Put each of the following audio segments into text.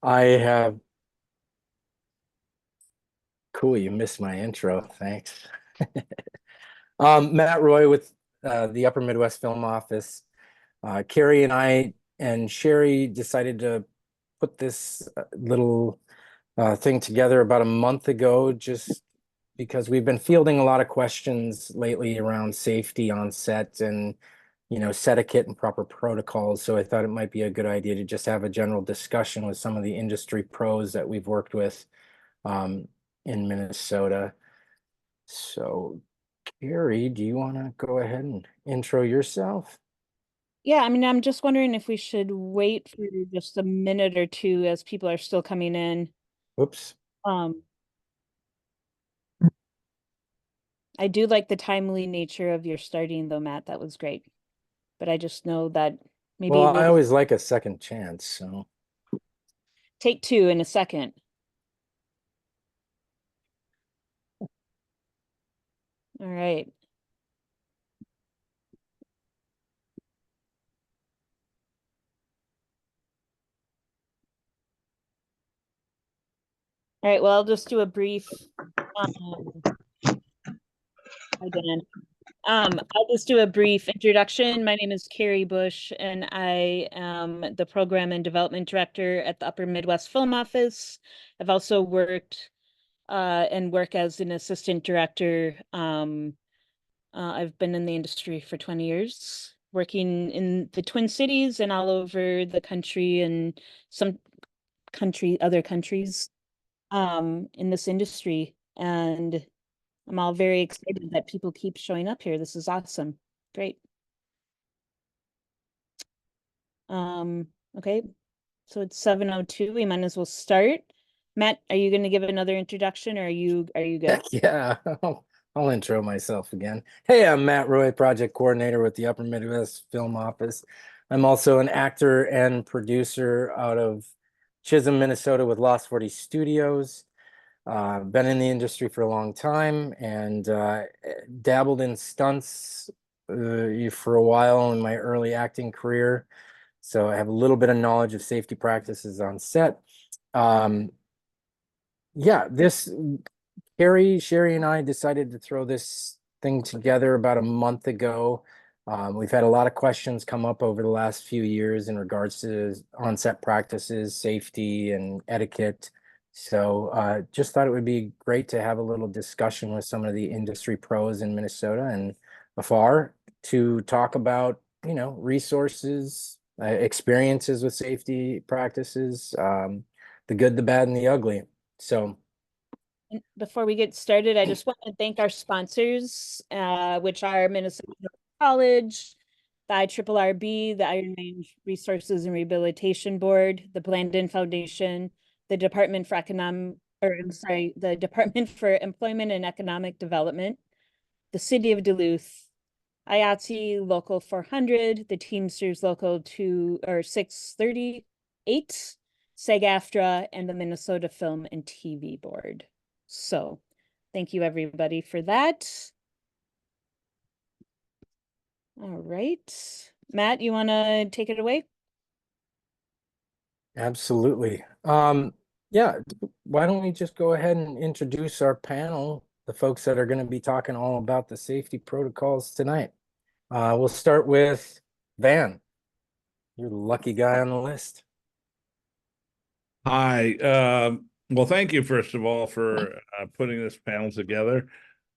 I have, cool, you missed my intro. Thanks. Matt Roy with the Upper Midwest Film Office. Carrie and I and Sherry decided to put this little thing together about a month ago, just because we've been fielding a lot of questions lately around safety on set and, set etiquette and proper protocols. So I thought it might be a good idea to just have a general discussion with some of the industry pros that we've worked with um, in Minnesota. So, Carrie, do you want to go ahead and intro yourself? Yeah, I mean, I'm just wondering if we should wait for just a minute or two as people are still coming in. Whoops. Um, I do like the timely nature of your starting though, Matt. That was great. But I just know that Well, maybe we'll I just always like a second chance. So, take two in a second. All right. All right, well, I'll just do a brief hi Dan. I'll just do a brief introduction. My name is Carrie Bush, and I am the Program and Development Director at the Upper Midwest Film Office. I've also worked and work as an assistant director. I've been in the industry for 20 years, working in the Twin Cities and all over the country and some other countries in this industry. And I'm all very excited that people keep showing up here. This is awesome. Great. Okay, so it's 7:02. We might as well start. Matt, are you going to give another introduction or are you heck good? yeah, I'll intro myself again. Hey, I'm Matt Roy, project coordinator with the Upper Midwest Film Office. I'm also an actor and producer out of Chisholm, Minnesota with Lost 40 Studios. Been in the industry for a long time and dabbled in stunts for a while in my early acting career. So I have a little bit of knowledge of safety practices on set. Um, yeah, this Carrie, Sherry, and I decided to throw this thing together about a month ago. We've had a lot of questions come up over the last few years in regards to on-set practices, safety, and etiquette. So just thought it would be great to have a little discussion with some of the industry pros in Minnesota and afar to talk about, resources, experiences with safety practices, the good, the bad, and the ugly. So And before we get started, I just want to thank our sponsors, which are Minnesota College, the IRRB, the Iron Man Resources and Rehabilitation Board, the Blandin Foundation, the Department for the Department for Employment and Economic Development, the City of Duluth, IATSE Local 400, the Teamsters Local 2 or 638, SAG-AFTRA, and the Minnesota Film and TV Board. So thank you everybody for that. All right. Matt, you want to take it away? absolutely. Yeah, why don't we just go ahead and introduce our panel, the folks that are going to be talking all about the safety protocols tonight. We'll start with Van. You're the lucky guy on the list. Hi. Well, thank you first of all for putting this panel together.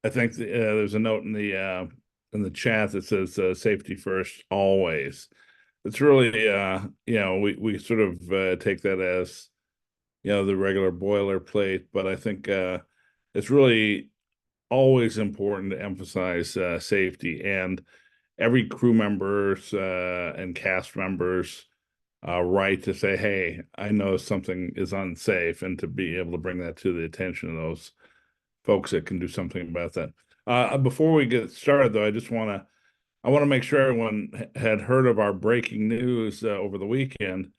I think there's a note in the chat that says safety first always. It's really we sort of take that as the regular boilerplate, but I think it's really always important to emphasize safety, and every crew members and cast members right to say, hey, I know something is unsafe, and to be able to bring that to the attention of those folks that can do something about that. Before we get started, though, I want to make sure everyone had heard of our breaking news over the weekend.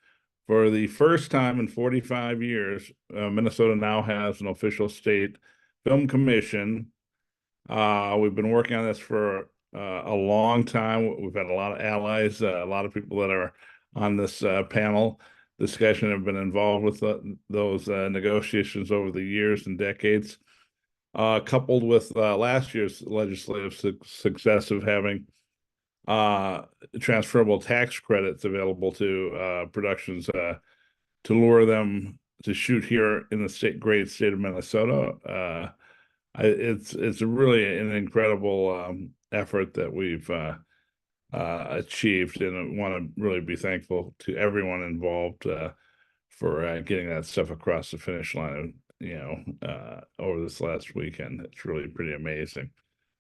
For the first time in 45 years, Minnesota now has an official state film commission. We've been working on this for a long time. We've had a lot of allies, a lot of people that are on this panel discussion, have been involved with those negotiations over the years and decades, coupled with last year's legislative success of having transferable tax credits available to productions to lure them to shoot here in the great state of Minnesota. It's really an incredible effort that we've achieved, and I want to really be thankful to everyone involved for getting that stuff across the finish line, over this last weekend. It's really pretty amazing.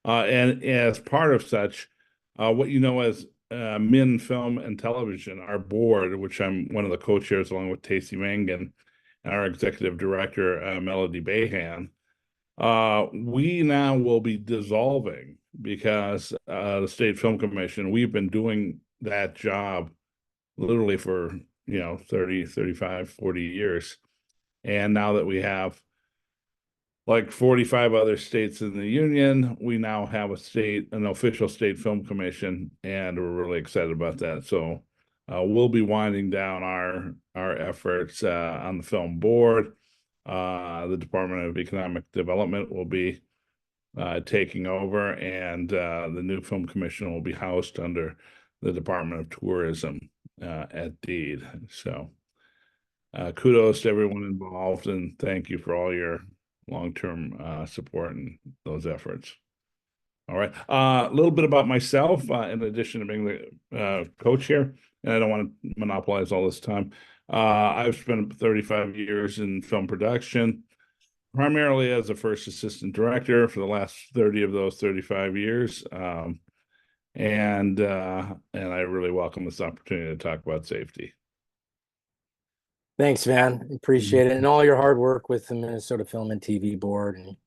And as part of such, what as Min Film and Television, our board, which I'm one of the co-chairs along with Tacey Mangan, and our executive director, Melody Bahan, we now will be dissolving because the State Film Commission, we've been doing that job literally for 30, 35, 40 years. And now that we have like 45 other states in the union, we now have an official state film commission, and we're really excited about that. So we'll be winding down our efforts on the film board. The Department of Economic Development will be taking over, and the new film commission will be housed under the Department of Tourism at Deed. So kudos to everyone involved, and thank you for all your long-term support in those efforts. All right, a little bit about myself, in addition to being the co-chair, and I don't want to monopolize all this time. I've spent 35 years in film production, primarily as a first assistant director for the last 30 of those 35 years. And I really welcome this opportunity to talk about safety. Thanks, man. Appreciate it. And all your hard work with the Minnesota Film and TV Board, and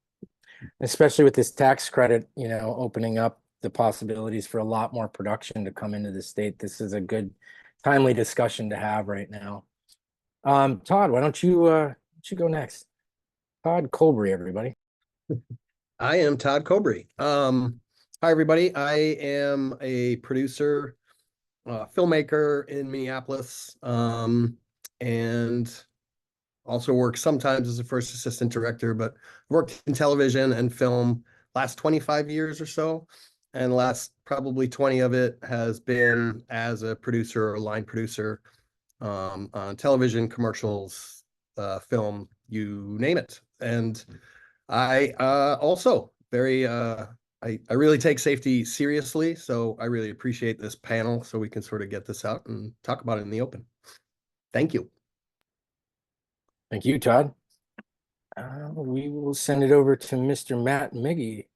especially with this tax credit, opening up the possibilities for a lot more production to come into the state. This is a good, timely discussion to have right now. Todd, why don't you go next? Todd Colbury, everybody. I am Todd Colbury. Hi, everybody. I am a producer, filmmaker in Minneapolis, and also work sometimes as a first assistant director, but worked in television and film last 25 years or so. And the last probably 20 of it has been as a producer or line producer on television, commercials, film, you name it. And I also I really take safety seriously, so I really appreciate this panel so we can sort of get this out and talk about it in the open. Thank you. Thank you, Todd. We will send it over to Mr. Matt Miggy.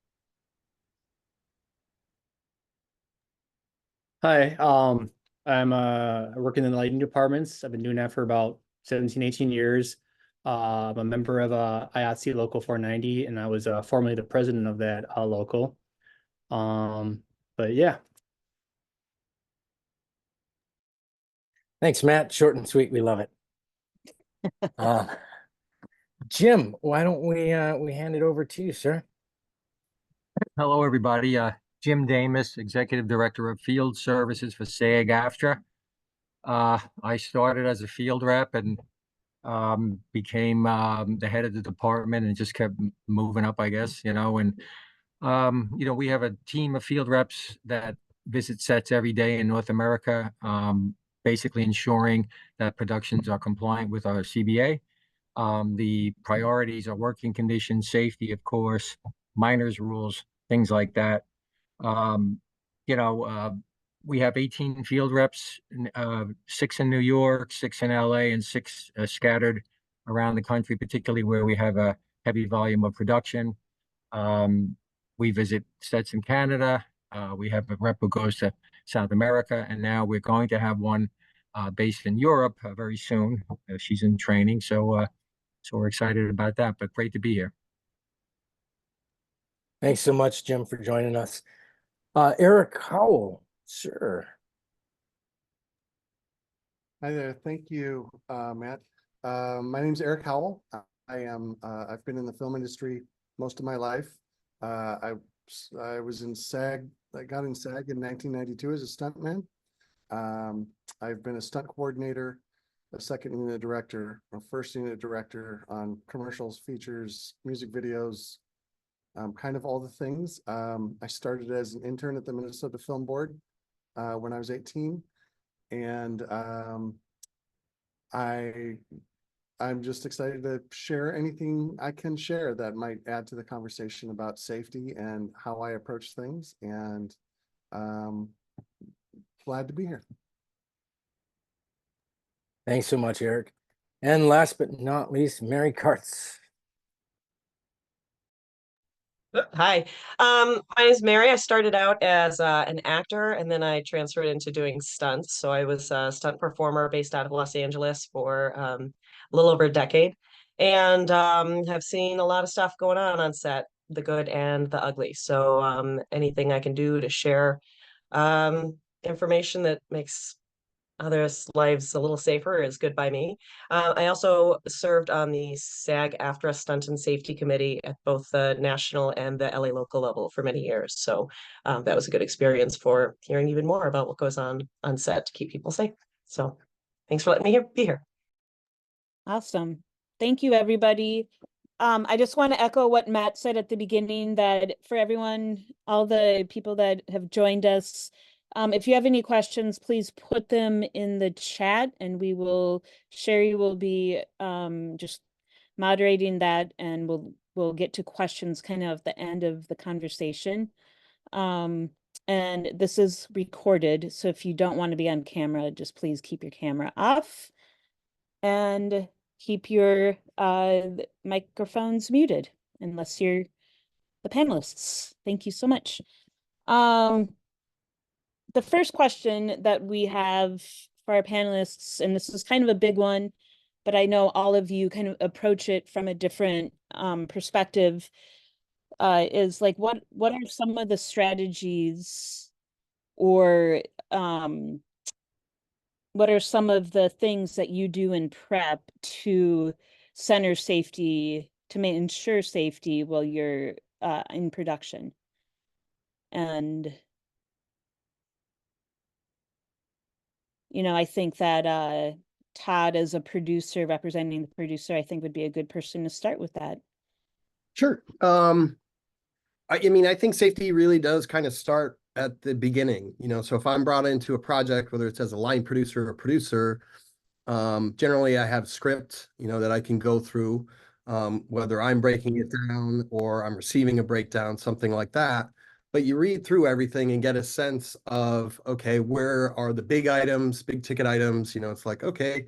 Hi, I'm working in the lighting departments. I've been doing that for about 17, 18 years. I'm a member of IATSE Local 490, and I was formerly the president of that local. But yeah. Thanks, Matt. Short and sweet. We love it. Jim, why don't we hand it over to you, sir? Hello, everybody. Jim Damus, Executive Director of Field Services for SAG-AFTRA. I started as a field rep and became the head of the department and just kept moving up, I guess, and we have a team of field reps that visit sets every day in North America, basically ensuring that productions are compliant with our CBA. The priorities are working conditions, safety, of course, minors rules, things like that. We have 18 field reps, 6 in New York, 6 in LA, and 6 scattered around the country, particularly where we have a heavy volume of production. We visit sets in Canada. We have a rep who goes to South America, and now we're going to have one based in Europe very soon. She's in training, so we're excited about that, but great to be here. Thanks so much, Jim, for joining us. Eric Howell, sure. Hi there. Thank you, Matt. My name is Eric Howell. I've been in the film industry most of my life. I was in SAG. I got in SAG in 1992 as a stuntman. I've been a stunt coordinator a second unit director, a first unit director on commercials, features, music videos, kind of all the things. I started as an intern at the Minnesota Film Board when I was 18, and I'm just excited to share anything I can share that might add to the conversation about safety and how I approach things, and glad to be here. Thanks so much, Eric. And last but not least, Mary Kartz. Hi, my name is Mary. I started out as an actor, and then I transferred into doing stunts. So I was a stunt performer based out of Los Angeles for a little over a decade, and have seen a lot of stuff going on set, the good and the ugly. So anything I can do to share information that makes others' lives a little safer is good by me. I also served on the SAG-AFTRA Stunt and Safety Committee at both the national and the LA local level for many years. So that was a good experience for hearing even more about what goes on set to keep people safe. So thanks for letting me be here. Awesome. Thank you, everybody. I just want to echo what Matt said at the beginning, that for everyone, all the people that have joined us, if you have any questions, please put them in the chat, and Sherry will be just moderating that, and we'll get to questions kind of at the end of the conversation. And this is recorded, so if you don't want to be on camera, just please keep your camera off and keep your microphones muted unless you're the panelists. Thank you so much. The first question that we have for our panelists, and this is kind of a big one, but I know all of you kind of approach it from a different perspective, is like, what are some of the strategies, or what are some of the things that you do in prep to center safety, to ensure safety while you're in production? And I think that Todd, as a producer, representing the producer, I think would be a good person to start with that. Sure. I mean, I think safety really does kind of start at the beginning, so if I'm brought into a project, whether it's as a line producer or producer, generally I have script, that I can go through, whether I'm breaking it down or I'm receiving a breakdown, something like that. But you read through everything and get a sense of, okay, where are the big items, big ticket items? It's like, okay,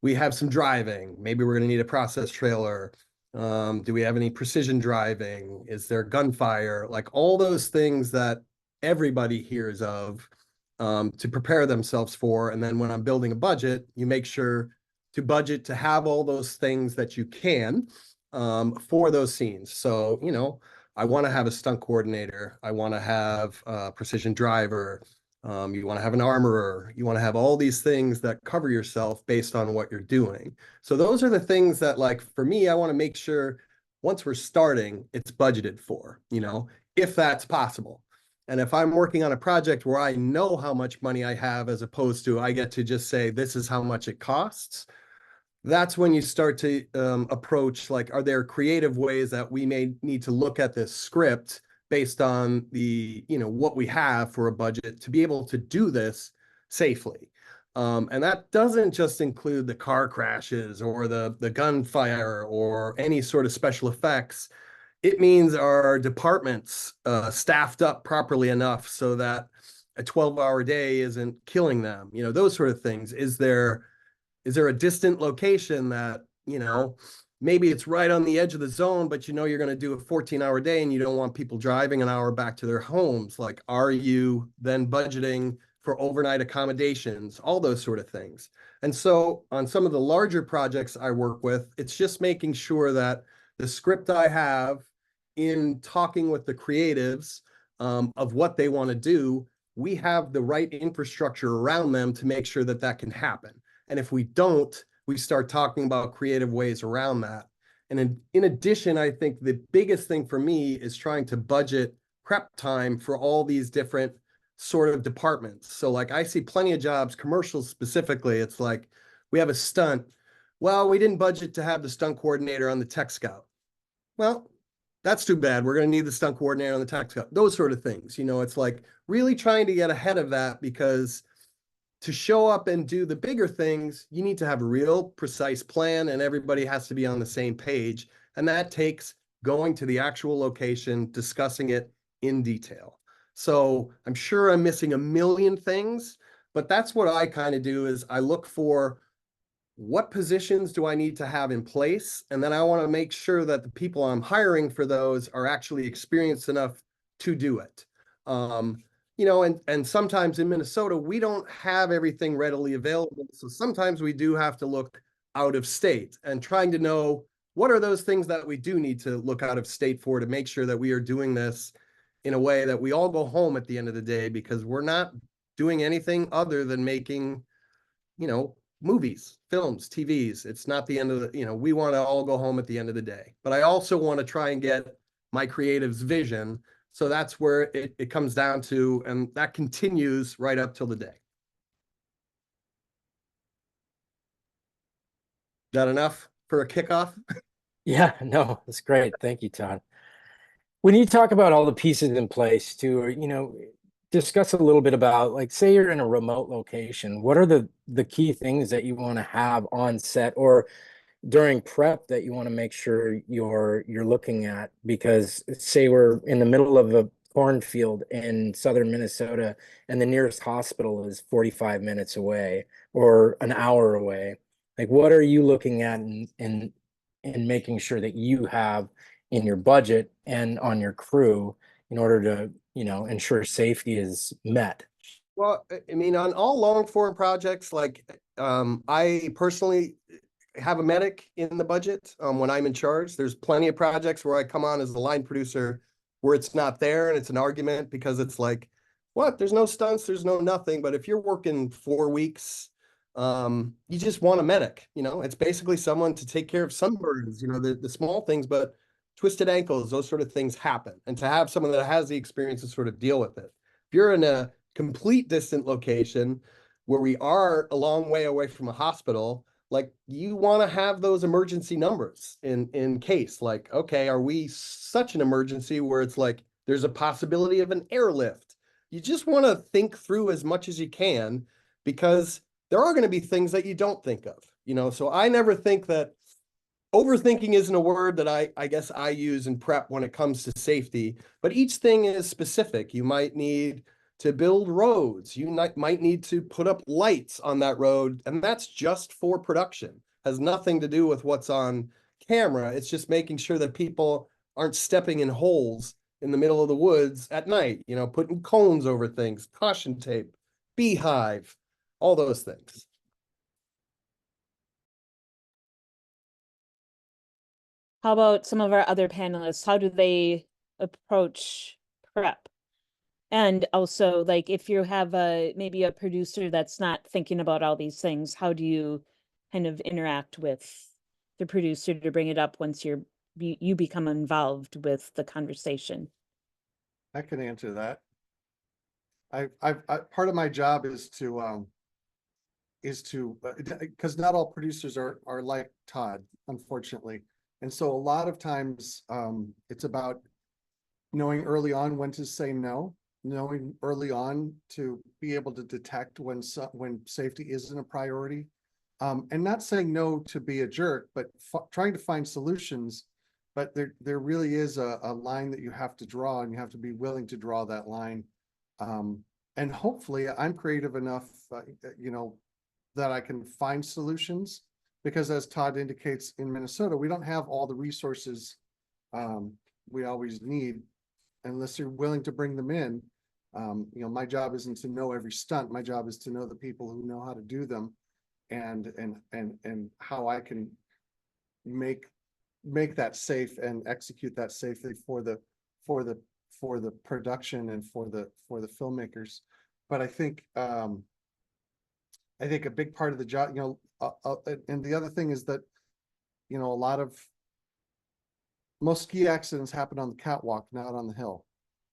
we have some driving. Maybe we're going to need a process trailer. Do we have any precision driving? Is there gunfire? Like all those things that everybody hears of, to prepare themselves for. And then when I'm building a budget, you make sure to budget to have all those things that you can for those scenes. So, I want to have a stunt coordinator. I want to have a precision driver. You want to have an armorer. You want to have all these things that cover yourself based on what you're doing. So those are the things that, like, for me, I want to make sure once we're starting, it's budgeted for, if that's possible. And if I'm working on a project where I know how much money I have, as opposed to I get to just say, this is how much it costs, that's when you start to approach, like, are there creative ways that we may need to look at this script based on the, what we have for a budget to be able to do this safely. And that doesn't just include the car crashes or the gunfire or any sort of special effects. It means our departments staffed up properly enough so that a 12-hour day isn't killing them, those sort of things. Is there a distant location that, maybe it's right on the edge of the zone, but you're going to do a 14-hour day and you don't want people driving an hour back to their homes. Like, are you then budgeting for overnight accommodations, all those sort of things? And so on some of the larger projects I work with, it's just making sure that the script I have, in talking with the creatives of what they want to do, we have the right infrastructure around them to make sure that that can happen. And if we don't, we start talking about creative ways around that. And in addition, I think the biggest thing for me is trying to budget prep time for all these different sort of departments. So like, I see plenty of jobs, commercials specifically. It's like, we have a stunt. Well, we didn't budget to have the stunt coordinator on the tech scout. Well, that's too bad. We're going to need the stunt coordinator on the tech scout. Those sort of things. You know, it's like really trying to get ahead of that, because to show up and do the bigger things, you need to have a real precise plan, and everybody has to be on the same page. And that takes going to the actual location, discussing it in detail. So I'm sure I'm missing a million things, but that's what I kind of do is I look for what positions do I need to have in place? And then I want to make sure that the people I'm hiring for those are actually experienced enough to do it. You know, and sometimes in Minnesota, we don't have everything readily available. So sometimes we do have to look out of state, and trying to know what are those things that we do need to look out of state for to make sure that we are doing this in a way that we all go home at the end of the day, because we're not doing anything other than making, you know, movies, films, TVs. It's not the end of the, you know, we want to all go home at the end of the day. But I also want to try and get my creative's vision. So that's where it comes down to, and that continues right up till the day. That enough for a kickoff? Yeah, no, that's great. Thank you, Todd. When you talk about all the pieces in place to, discuss a little bit about, like, say you're in a remote location, what are the key things that you want to have on set or during prep that you want to make sure you're looking at? Because say we're in the middle of a cornfield in southern Minnesota and the nearest hospital is 45 minutes away or an hour away. Like, what are you looking at in making sure that you have in your budget and on your crew in order to, ensure safety is met? Well, I mean, on all long form projects, like I personally have a medic in the budget when I'm in charge. There's plenty of projects where I come on as the line producer where it's not there, and it's an argument because it's like, what? There's no stunts, there's no nothing. But if you're working 4 weeks, you just want a medic. You know, it's basically someone to take care of sunburns, you know, the small things, but twisted ankles, those sort of things happen. And to have someone that has the experience to sort of deal with it. If you're in a complete distant location where we are a long way away from a hospital, like you want to have those emergency numbers in case, like, okay, are we such an emergency where it's like there's a possibility of an airlift? You just want to think through as much as you can, because there are going to be things that you don't think of, you know. So I never think that overthinking isn't a word that I guess I use in prep when it comes to safety, but each thing is specific. You might need to build roads. You might need to put up lights on that road, and that's just for production. Has nothing to do with what's on camera. It's just making sure that people aren't stepping in holes in the middle of the woods at night, you know, putting cones over things, caution tape, beehive, all those things. How about some of our other panelists? How do they approach prep? And also, like, if you have maybe a producer that's not thinking about all these things, how do you kind of interact with the producer to bring it up once you become involved with the conversation? I can answer that. I part of my job is to because not all producers are like Todd, unfortunately. And so a lot of times it's about knowing early on when to say no, knowing early on to be able to detect when safety isn't a priority, and not saying no to be a jerk, but trying to find solutions. But there really is a line that you have to draw, and you have to be willing to draw that line. And hopefully I'm creative enough, that I can find solutions, because as Todd indicates, in Minnesota, we don't have all the resources we always need unless you're willing to bring them in. My job isn't to know every stunt. My job is to know the people who know how to do them, and how I can make that safe and execute that safely for the production and for the filmmakers. But I think a big part of the job, and the other thing is that, most ski accidents happen on the catwalk, not on the hill.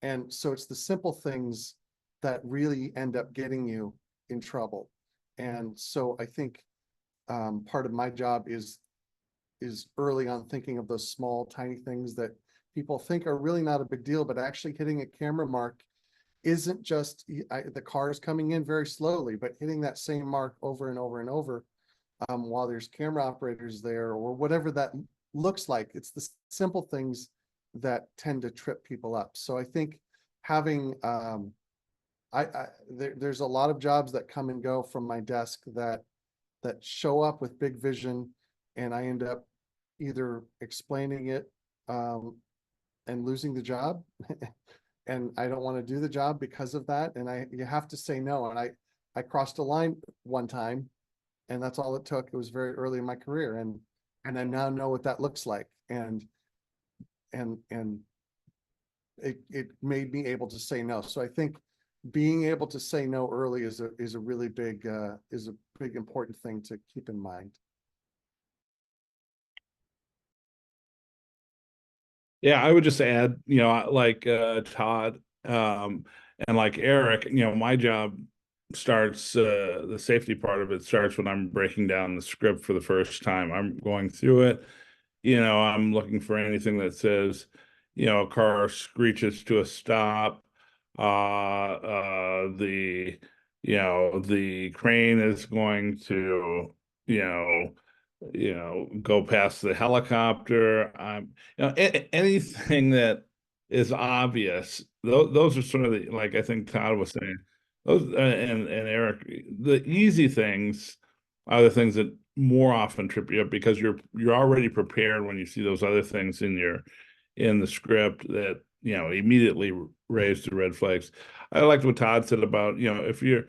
And so it's the simple things that really end up getting you in trouble. And so I think part of my job is early on thinking of those small, tiny things that people think are really not a big deal, but actually hitting a camera mark isn't just the cars coming in very slowly, but hitting that same mark over and over and over while there's camera operators there or whatever that looks like. It's the simple things that tend to trip people up. So I think having there's a lot of jobs that come and go from my desk that show up with big vision, and I end up either explaining it and losing the job and I don't want to do the job because of that, and you have to say no. And I crossed a line one time, and that's all it took. It was very early in my career, and I now know what that looks like, and it made me able to say no. So I think being able to say no early is a really big important thing to keep in mind. Yeah, I would just add, like Todd and like Eric, my job starts, the safety part of it starts when I'm breaking down the script for the first time. I'm going through it, I'm looking for anything that says, a car screeches to a stop, the crane is going to, go past the helicopter. Anything that is obvious. Those are sort of the, like I think Todd was saying. Those and Eric, the easy things are the things that more often trip you up because you're already prepared when you see those other things in the script that immediately raise the red flags. I liked what Todd said about if you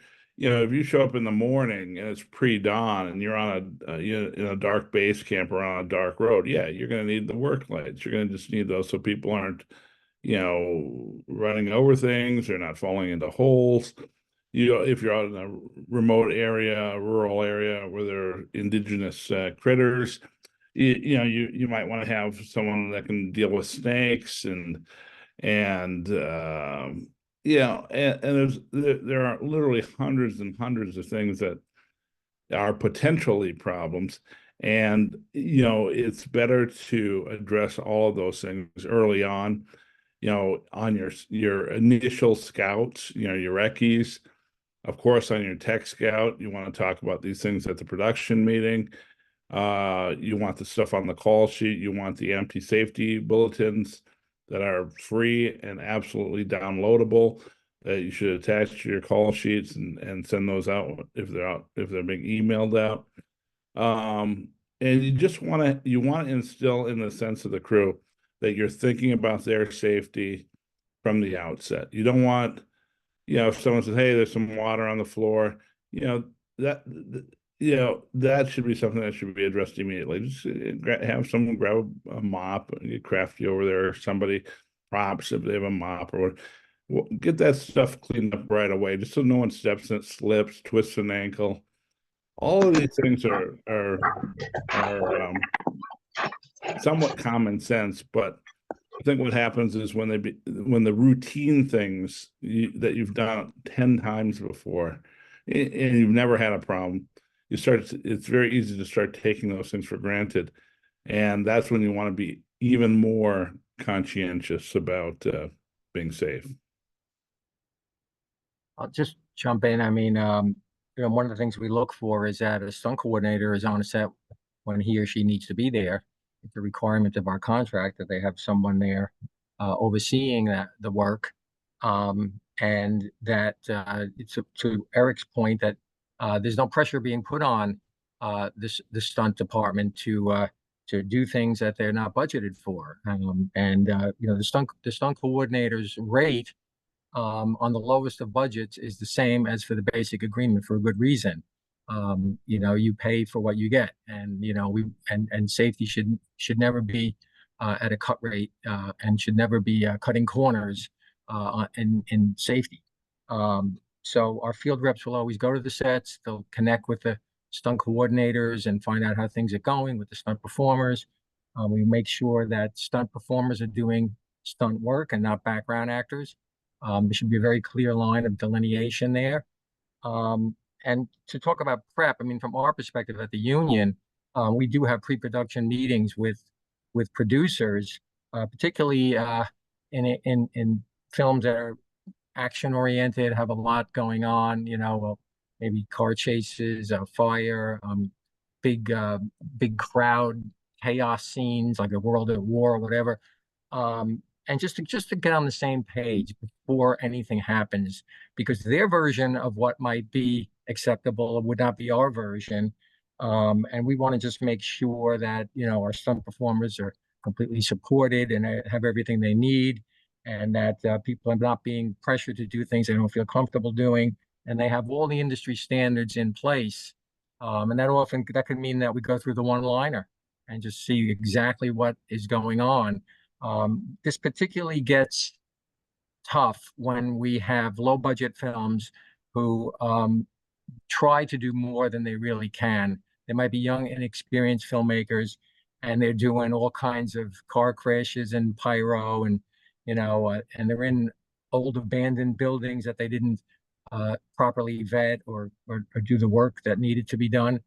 show up in the morning and it's pre-dawn and you're on in a dark base camp or on a dark road, yeah, you're going to need the work lights. You're going to just need those so people aren't, running over things or not falling into holes. If you're out in a remote area, a rural area where there are indigenous critters, you might want to have someone that can deal with snakes and there are literally hundreds and hundreds of things that are potentially problems. And, it's better to address all of those things early on, on your initial scouts, your recce's. Of course, on your tech scout, you want to talk about these things at the production meeting. You want the stuff on the call sheet. You want the empty safety bulletins that are free and absolutely downloadable that you should attach to your call sheets and send those out if they're being emailed out. And you want to instill in the sense of the crew that you're thinking about their safety from the outset. You don't want, if someone says, "Hey, there's some water on the floor," that that should be something that should be addressed immediately. Just have someone grab a mop and get crafty over there, or somebody props if they have a mop or get that stuff cleaned up right away, just so no one steps in it, slips, twists an ankle. All of these things are somewhat common sense, but I think what happens is when the routine things that you've done 10 times before and you've never had a problem, it's very easy to start taking those things for granted. And that's when you want to be even more conscientious about being safe. I'll just jump in. I mean, one of the things we look for is that a stunt coordinator is on a set when he or she needs to be there. It's a requirement of our contract that they have someone there overseeing the work, and that it's to Eric's point that there's no pressure being put on the stunt department to do things that they're not budgeted for, the stunt coordinator's rate on the lowest of budgets is the same as for the basic agreement for a good reason. You pay for what you get, and safety should never be at a cut rate and should never be cutting corners in safety. So our field reps will always go to the sets. They'll connect with the stunt coordinators and find out how things are going with the stunt performers. We make sure that stunt performers are doing stunt work and not background actors. There should be a very clear line of delineation there. and to talk about prep, I mean, from our perspective at the union, we do have pre-production meetings with producers, particularly in films that are action oriented, have a lot going on, maybe car chases, fire, big crowd chaos scenes like a world at war or whatever. And just to get on the same page before anything happens, because their version of what might be acceptable would not be our version. And we want to just make sure that, our stunt performers are completely supported and have everything they need, and that people are not being pressured to do things they don't feel comfortable doing, and they have all the industry standards in place. And that could mean that we go through the one-liner and just see exactly what is going on. This particularly gets tough when we have low budget films who try to do more than they really can. They might be young, inexperienced filmmakers, and they're doing all kinds of car crashes and pyro, and and they're in old abandoned buildings that they didn't properly vet or do the work that needed to be done.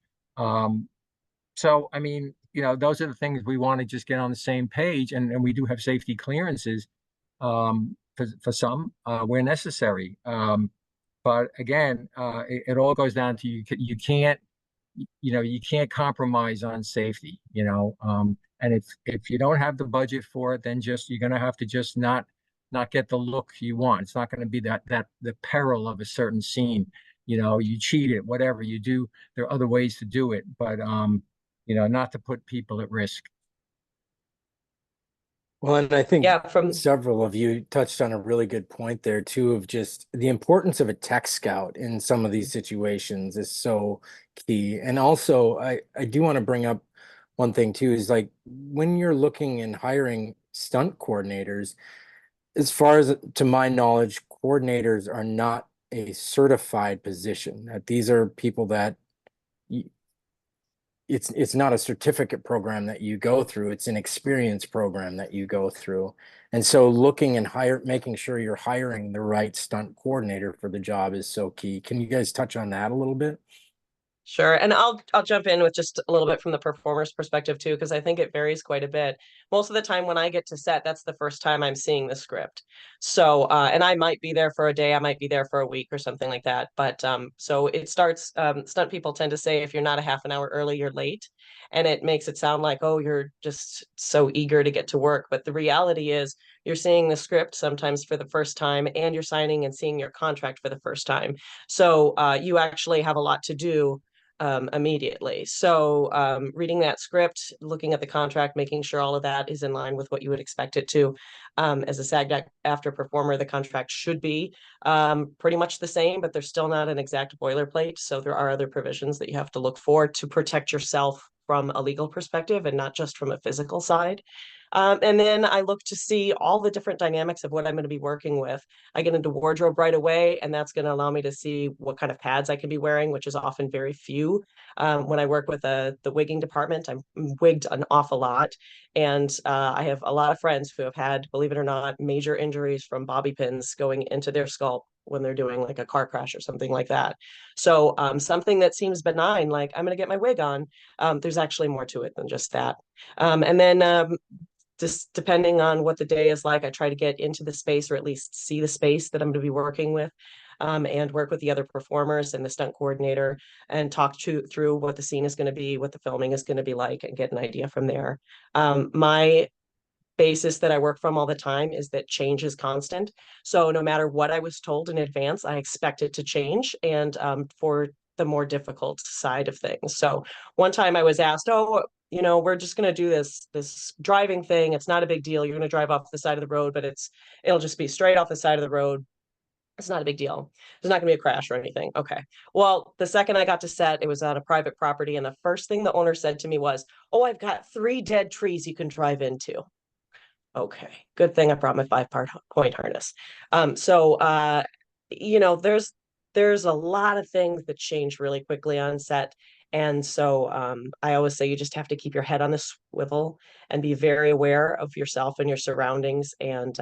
So, I mean, those are the things we want to just get on the same page, and we do have safety clearances for some where necessary. But again, it all goes down to you can't compromise on safety, and if you don't have the budget for it, then you're going to have to just not get the look you want. It's not going to be that the peril of a certain scene. You cheat it, whatever you do. There are other ways to do it, but not to put people at risk. Well, and I think Yeah, from several of you touched on a really good point there too, of just the importance of a tech scout in some of these situations is so key. And also, I do want to bring up one thing too, is like when you're looking and hiring stunt coordinators, as far as to my knowledge, coordinators are not a certified position. That these are people that it's not a certificate program that you go through, it's an experience program that you go through. And so looking and making sure you're hiring the right stunt coordinator for the job is so key. Can you guys touch on that a little bit? Sure. And I'll jump in with just a little bit from the performer's perspective too, because I think it varies quite a bit. Most of the time when I get to set, that's the first time I'm seeing the script. So and I might be there for a day, I might be there for a week or something like that. But so it starts, stunt people tend to say if you're not a half an hour early, you're late. And it makes it sound like, oh, you're just so eager to get to work. But the reality is you're seeing the script sometimes for the first time, and you're signing and seeing your contract for the first time. So you actually have a lot to do immediately. So reading that script, looking at the contract, making sure all of that is in line with what you would expect it to. As a SAG-AFTRA performer, the contract should be pretty much the same, but there's still not an exact boilerplate. So there are other provisions that you have to look for to protect yourself from a legal perspective and not just from a physical side. And then I look to see all the different dynamics of what I'm going to be working with. I get into wardrobe right away, and that's going to allow me to see what kind of pads I can be wearing, which is often very few. When I work with the wigging department, I'm wigged an awful lot. And I have a lot of friends who have had, believe it or not, major injuries from bobby pins going into their scalp when they're doing like a car crash or something like that. So something that seems benign, like I'm going to get my wig on, there's actually more to it than just that. And then just depending on what the day is like, I try to get into the space or at least see the space that I'm going to be working with, and work with the other performers and the stunt coordinator and talk through what the scene is going to be, what the filming is going to be like, and get an idea from there. My basis that I work from all the time is that change is constant. So no matter what I was told in advance, I expect it to change, and for the more difficult side of things. So one time I was asked, oh, we're just going to do this driving thing. It's not a big deal. You're going to drive off the side of the road, but it'll just be straight off the side of the road. It's not a big deal. There's not going to be a crash or anything. Okay. Well, the second I got to set, it was on a private property. And the first thing the owner said to me was, oh, I've got 3 dead trees you can drive into. Okay, good thing I brought my 5-part point harness. So there's a lot of things that change really quickly on set, And so I always say you just have to keep your head on the swivel and be very aware of yourself and your surroundings. And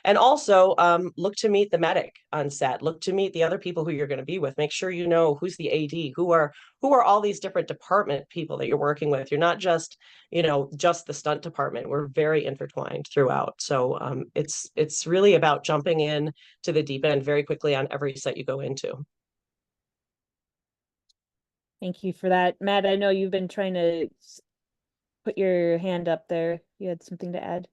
also look to meet the medic on set, look to meet the other people who you're going to be with. Make sure you know who's the AD, who are all these different department people that you're working with. You're not just, just the stunt department. We're very intertwined throughout. So it's really about jumping in to the deep end very quickly on every set you go into. Thank you for that. Matt, I know you've been trying to put your hand up there. You had something to add?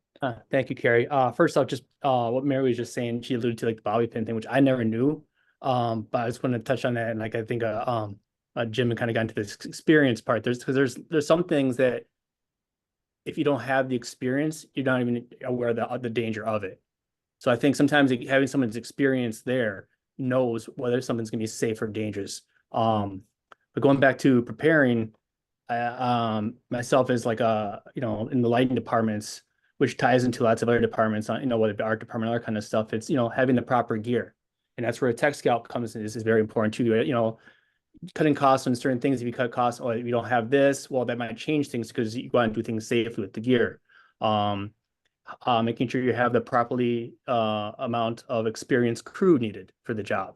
Thank you, Carrie. First off, just what Mary was just saying, she alluded to like the bobby pin thing, which I never knew. But I just want to touch on that, and like I think Jim kind of got into this experience part. There's some things that if you don't have the experience, you're not even aware of the danger of it. So I think sometimes having someone's experience there knows whether something's going to be safe or dangerous. But going back to preparing, myself as like in the lighting departments, which ties into lots of other departments, whether the art department, all that kind of stuff. It's having the proper gear, and that's where a tech scout comes in. This is very important too. Cutting costs on certain things. If you cut costs, or if you don't have this, well, that might change things because you want to do things safely with the gear. Making sure you have the properly amount of experienced crew needed for the job.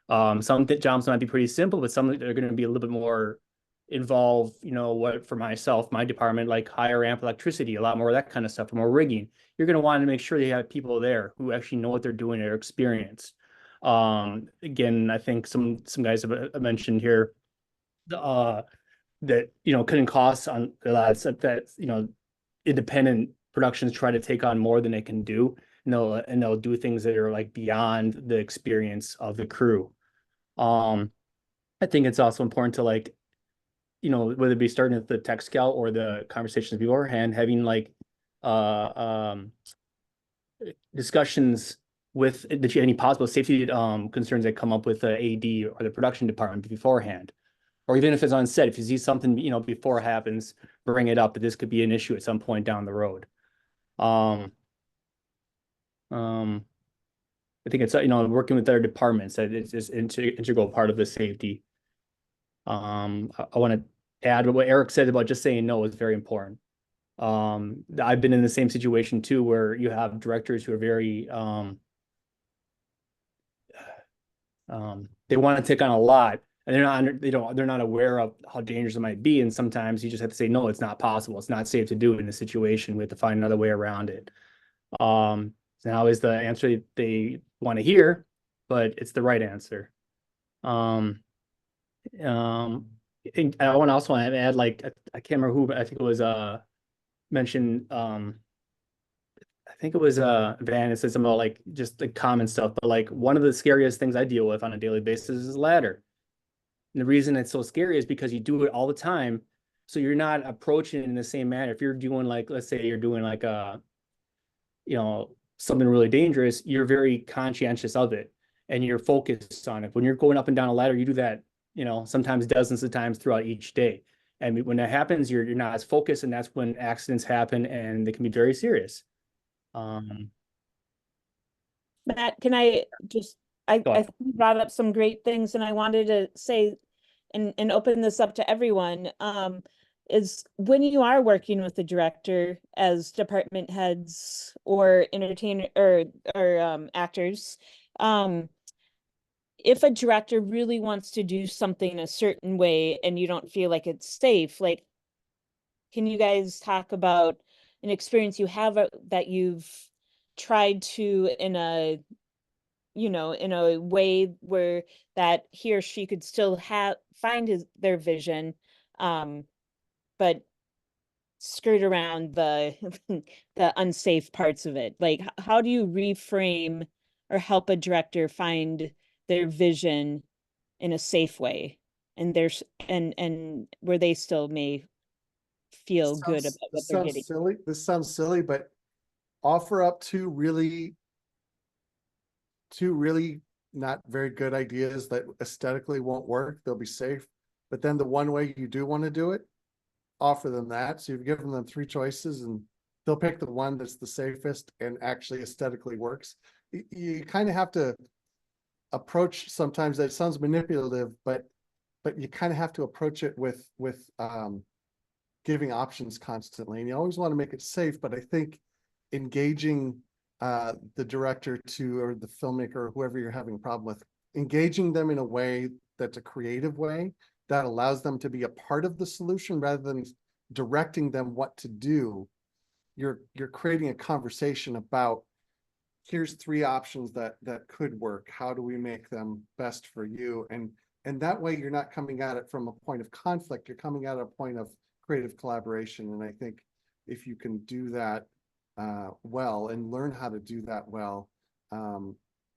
Some jobs might be pretty simple, but some are going to be a little bit more involved. What for myself, my department, like higher amp electricity, a lot more of that kind of stuff, more rigging. You're going to want to make sure you have people there who actually know what they're doing, their experience. Again, I think some guys have mentioned here that cutting costs on that independent productions try to take on more than they can do, and they'll do things that are like beyond the experience of the crew. I think it's also important to whether it be starting at the tech scout or the conversations beforehand, having discussions with any possible safety concerns that come up with the AD or the production department beforehand. Or even if it's on set, if you see something, before it happens, bring it up, but this could be an issue at some point down the road. I think it's, working with other departments, that it's an integral part of the safety. I want to add what Eric said about just saying no is very important. I've been in the same situation too, where you have directors who are very, they want to take on a lot, and they're not aware of how dangerous it might be. And sometimes you just have to say, no, it's not possible. It's not safe to do it in this situation. We have to find another way around it. Now is the answer they want to hear, but it's the right answer. And I also want to add, I can't remember who, but I think it was mentioned, I think it was Van, it said something about just the common stuff, but one of the scariest things I deal with on a daily basis is ladder. And the reason it's so scary is because you do it all the time. So you're not approaching it in the same manner. If you're doing let's say you're doing something really dangerous, you're very conscientious of it and you're focused on it. When you're going up and down a ladder, you do that, sometimes dozens of times throughout each day. And when that happens, you're not as focused, and that's when accidents happen, and they can be very serious. Matt, can I just, I think you brought up some great things, and I wanted to say and open this up to everyone, is when you are working with the director as department heads or entertainer or actors, if a director really wants to do something a certain way and you don't feel like it's safe, can you guys talk about an experience you have that you've tried to in a way where that he or she could still find their vision, but skirt around the the unsafe parts of it? How do you reframe or help a director find their vision in a safe way, and where they still may feel good about what they're getting? This sounds silly, but offer up two really not very good ideas that aesthetically won't work. They'll be safe, but then the one way you do want to do it, offer them that. So you've given them three choices, and they'll pick the one that's the safest and actually aesthetically works. You kind of have to approach, sometimes that sounds manipulative, but but you kind of have to approach it with giving options constantly. And you always want to make it safe, but I think engaging the director or the filmmaker or whoever you're having a problem with, engaging them in a way that's a creative way that allows them to be a part of the solution rather than directing them what to do. You're creating a conversation about, here's 3 options that could work. How do we make them best for you? And that way you're not coming at it from a point of conflict. You're coming at a point of creative collaboration. And I think if you can do that well and learn how to do that well,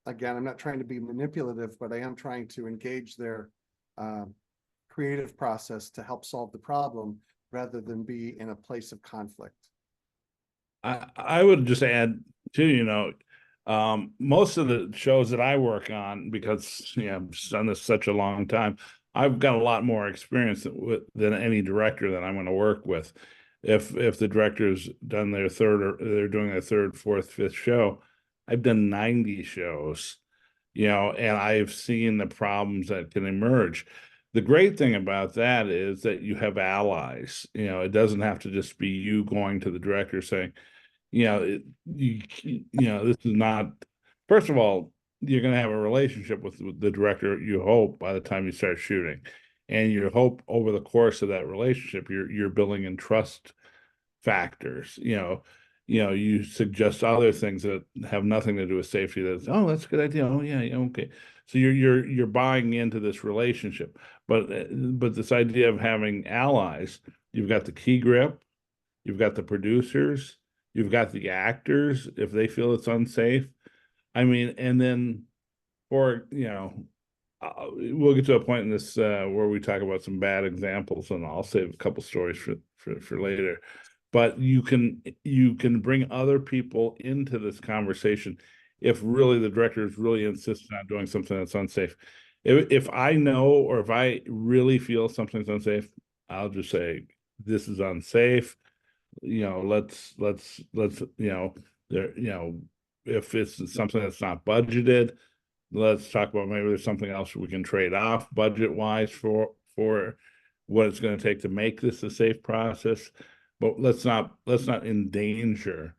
again, I'm not trying to be manipulative, but I am trying to engage their creative process to help solve the problem rather than be in a place of conflict. I would just add too, most of the shows that I work on, because I've done this such a long time, I've got a lot more experience than any director that I'm going to work with. If the director's done their third, or they're doing their third, fourth, fifth show, I've done 90 shows, and I've seen the problems that can emerge. The great thing about that is that you have allies. It doesn't have to just be you going to the director saying, this is not, first of all, you're going to have a relationship with the director, you hope, by the time you start shooting. And you hope over the course of that relationship, you're building in trust factors. You suggest other things that have nothing to do with safety. That's, oh, that's a good idea. Oh yeah, okay. So you're buying into this relationship. But this idea of having allies, you've got the key grip, you've got the producers, you've got the actors if they feel it's unsafe. I mean, and then we'll get to a point in this where we talk about some bad examples, and I'll save a couple stories for later. But you can bring other people into this conversation if really the director is really insistent on doing something that's unsafe. If I know, or if I really feel something's unsafe, I'll just say, this is unsafe. Let's if it's something that's not budgeted, let's talk about maybe there's something else we can trade off budget wise for what it's going to take to make this a safe process. But let's not endanger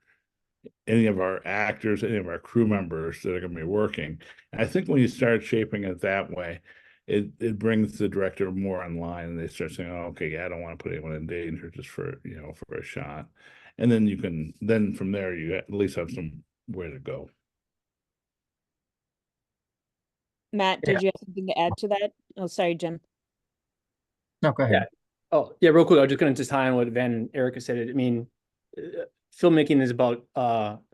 any of our actors, any of our crew members that are going to be working. And I think when you start shaping it that way, it brings the director more in line, and they start saying, oh, okay, yeah, I don't want to put anyone in danger just for a shot. And then from there, you at least have somewhere to go. Matt, did you have something to add to that? Oh, sorry, Jim. No, go ahead. Oh, yeah, real quick. I was just going to tie on what Van and Erica said. I mean, filmmaking is about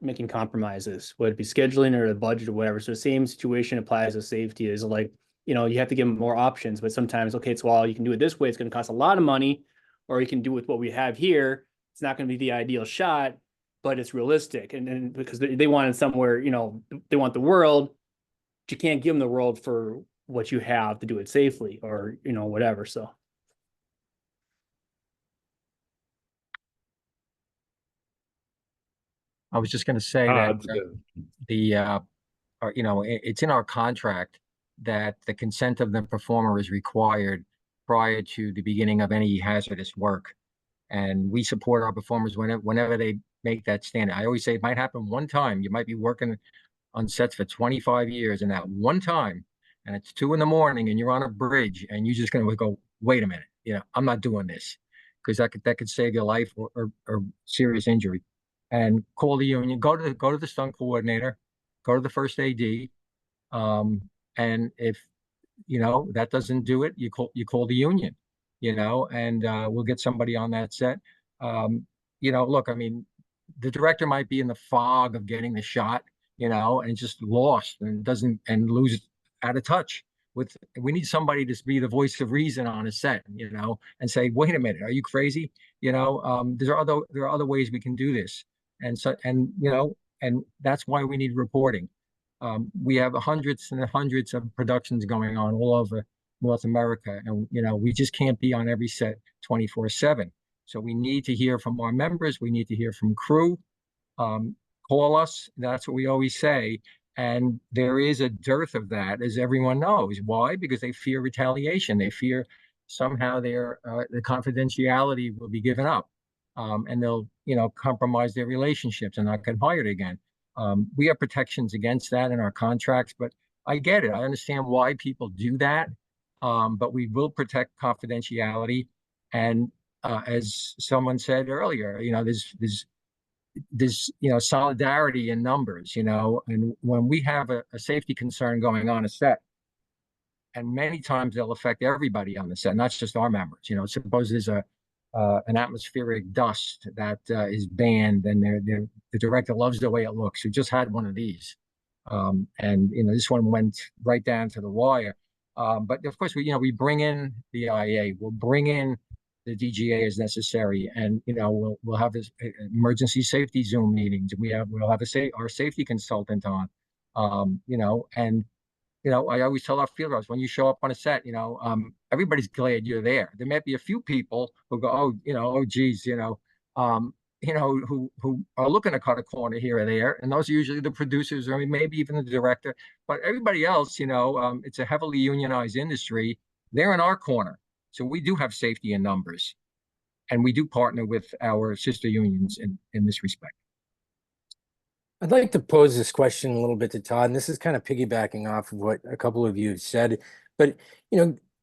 making compromises, whether it be scheduling or the budget or whatever. So the same situation applies to safety. Is like, you have to give them more options, but sometimes, okay, well, you can do it this way. It's going to cost a lot of money, or you can do with what we have here. It's not going to be the ideal shot, but it's realistic. And because they want it somewhere, they want the world, but you can't give them the world for what you have to do it safely, or, whatever. So. I was just going to say that it's in our contract that the consent of the performer is required prior to the beginning of any hazardous work. And we support our performers whenever they make that standard. I always say it might happen one time. You might be working on sets for 25 years, and that one time, and it's 2 a.m. and you're on a bridge, and you're just going to go, wait a minute, I'm not doing this, because that could save your life or serious injury. And call the union, go to the stunt coordinator, go to the first AD. And if, that doesn't do it, you call the union, and we'll get somebody on that set. Look, I mean, the director might be in the fog of getting the shot, and just lost and lose out of touch with. We need somebody to be the voice of reason on a set, and say, wait a minute, are you crazy? There are other ways we can do this. And so, and that's why we need reporting. We have hundreds and hundreds of productions going on all over North America, and we just can't be on every set 24/7. So we need to hear from our members. We need to hear from crew. Call us. That's what we always say. And there is a dearth of that, as everyone knows. Why? Because they fear retaliation. They fear somehow the confidentiality will be given up, and they'll, compromise their relationships and not get hired again. We have protections against that in our contracts, but I get it. I understand why people do that, but we will protect confidentiality. And as someone said earlier, there's solidarity in numbers, and when we have a safety concern going on a set, and many times they'll affect everybody on the set, not just our members. Suppose there's an atmospheric dust that is banned, and the director loves the way it looks. We just had one of these, and this one went right down to the wire. But of course, we bring in the IA, we'll bring in the DGA as necessary, and we'll have this emergency safety Zoom meetings. We'll have our safety consultant on, and I always tell our field reps, when you show up on a set, everybody's glad you're there. There might be a few people who go, oh geez, who are looking to cut a corner here or there, and those are usually the producers or maybe even the director. But everybody else, it's a heavily unionized industry. They're in our corner. So we do have safety in numbers, and we do partner with our sister unions in this respect. I'd like to pose this question a little bit to Todd, and this is kind of piggybacking off of what a couple of you have said. But,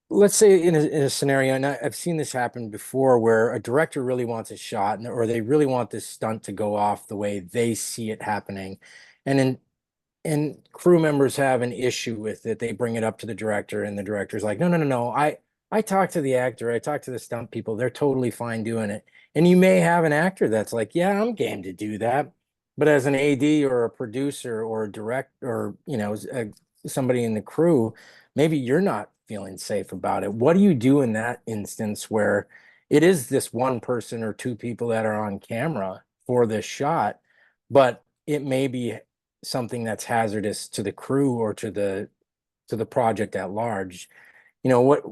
let's say in a scenario, and I've seen this happen before, where a director really wants a shot, or they really want this stunt to go off the way they see it happening. And crew members have an issue with it. They bring it up to the director, and the director's like, no. I talked to the actor, I talked to the stunt people, they're totally fine doing it. And you may have an actor that's like, yeah, I'm game to do that. But as an AD or a producer or a director, or, somebody in the crew, maybe you're not feeling safe about it. What do you do in that instance where it is this one person or two people that are on camera for this shot, but it may be something that's hazardous to the crew or to the project at large? What,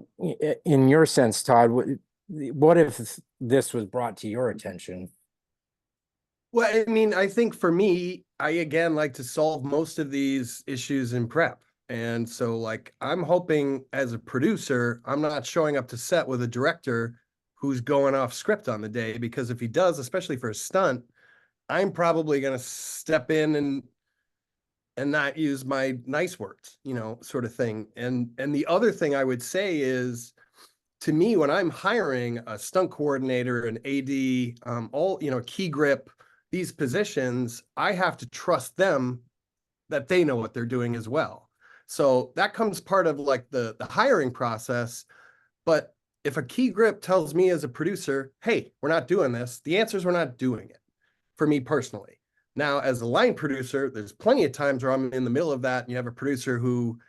in your sense, Todd, what if this was brought to your attention? Well, I mean, I think for me, I again like to solve most of these issues in prep. And so like, I'm hoping as a producer, I'm not showing up to set with a director who's going off script on the day, because if he does, especially for a stunt, I'm probably going to step in and not use my nice words, sort of thing. And the other thing I would say is, to me, when I'm hiring a stunt coordinator, an AD, all, key grip, these positions, I have to trust them that they know what they're doing as well. So that comes part of like the hiring process. But if a key grip tells me as a producer, hey, we're not doing this, the answer is we're not doing it, for me personally. Now, as a line producer, there's plenty of times where I'm in the middle of that, and you have a producer who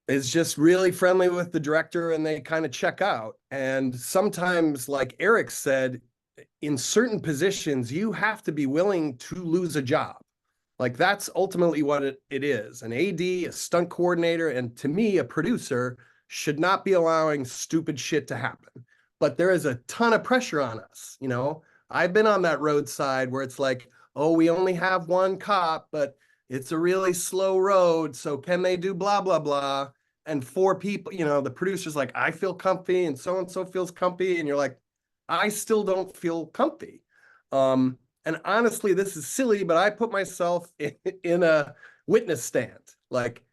is just really friendly with the director and they kind of check out. And sometimes, like Eric said, in certain positions, you have to be willing to lose a job. Like that's ultimately what it is. An AD, a stunt coordinator, and to me, a producer should not be allowing stupid shit to happen. But there is a ton of pressure on us. I've been on that roadside where it's like, oh, we only have one cop, but it's a really slow road. So can they do blah, blah, blah? And four people, the producer's like, I feel comfy and so feels comfy. And you're like, I still don't feel comfy. And honestly, this is silly, but I put myself in a witness stand. Like,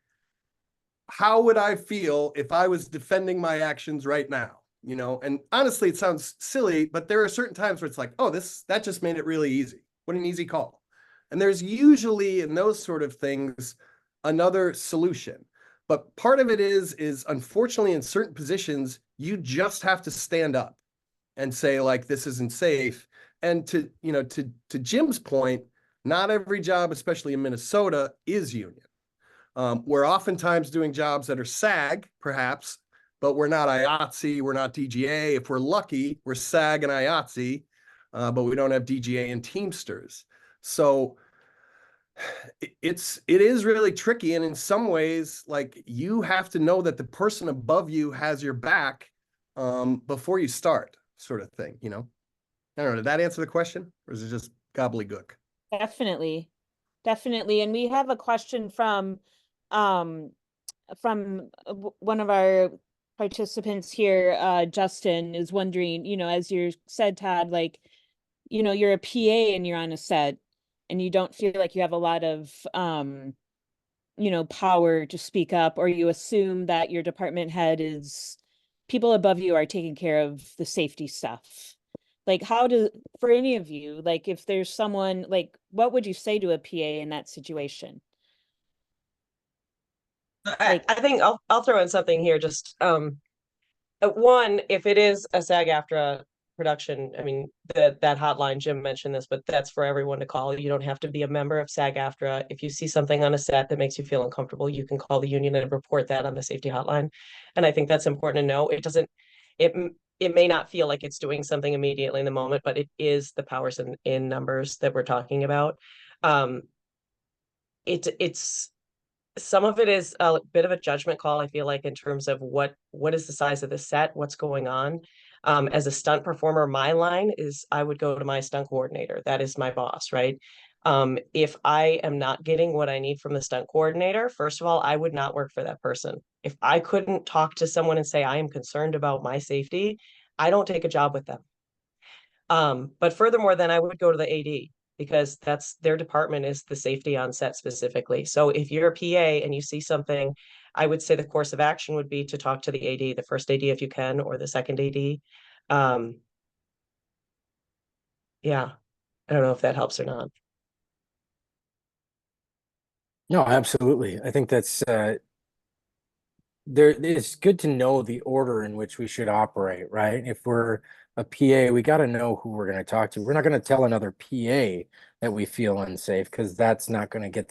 how would I feel if I was defending my actions right now? And honestly, it sounds silly, but there are certain times where it's like, oh, that just made it really easy. What an easy call. And there's usually in those sort of things, another solution. But part of it is unfortunately in certain positions, you just have to stand up and say like, this isn't safe. And to Jim's point, not every job, especially in Minnesota, is union. We're oftentimes doing jobs that are SAG, perhaps, but we're not IATSE, we're not DGA. If we're lucky, we're SAG and IATSE, but we don't have DGA and Teamsters. So it is really tricky. And in some ways, like you have to know that the person above you has your back before you start, sort of thing, I don't know, did that answer the question, or is it just gobbledygook? Definitely. definitely. And we have a question um, one of our participants here, Justin, is wondering, as you said, Todd, like, you're a PA and you're on a set and you don't feel like you have a lot of, power to speak up, or you assume that your department head is people above you are taking care of the safety stuff. Like, for any of you, like, if there's someone, like, what would you say to a PA in that situation? I think I'll throw in something here. Just one, if it is a SAG-AFTRA production, I mean that hotline, Jim mentioned this, but that's for everyone to call. You don't have to be a member of SAG-AFTRA. If you see something on a set that makes you feel uncomfortable, you can call the union and report that on the safety hotline. And I think that's important to know. It it may not feel like it's doing something immediately in the moment, but it is the powers in numbers that we're talking about. Um, it's some of it is a bit of a judgment call, I feel like, in terms of what is the size of the set, what's going on. As a stunt performer, my line is I would go to my stunt coordinator. That is my boss, right? If I am not getting what I need from the stunt coordinator, first of all, I would not work for that person. If I couldn't talk to someone and say I am concerned about my safety, I don't take a job with them. But furthermore, then I would go to the AD, because that's their department, is the safety on set specifically. So if you're a PA and you see something, I would say the course of action would be to talk to the AD, the first AD if you can, or the second AD. Yeah, I don't know if that helps or not. No, absolutely. I think that's it's good to know the order in which we should operate, right? If we're a PA, we got to know who we're going to talk to. We're not going to tell another PA that we feel unsafe, because that's not going to get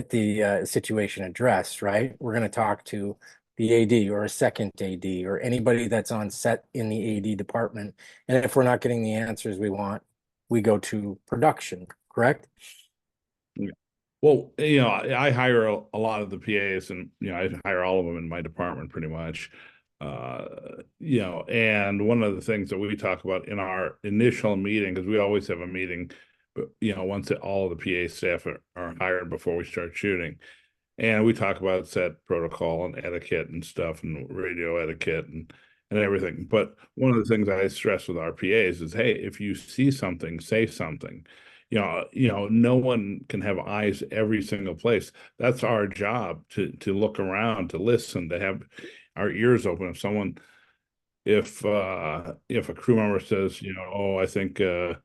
the situation addressed, right? We're going to talk to the AD or a second AD or anybody that's on set in the AD department. And if we're not getting the answers we want, we go to production, correct? Well, I hire a lot of the PAs, and I hire all of them in my department pretty much. And one of the things that we talk about in our initial meeting, because we always have a meeting, but once all of the PA staff are hired before we start shooting, and we talk about set protocol and etiquette and stuff, and radio etiquette and everything. But one of the things I stress with our PAs is, hey, if you see something, say something. No one can have eyes every single place. That's our job, to look around, to listen, to have our ears open. If a crew member says, oh, I think this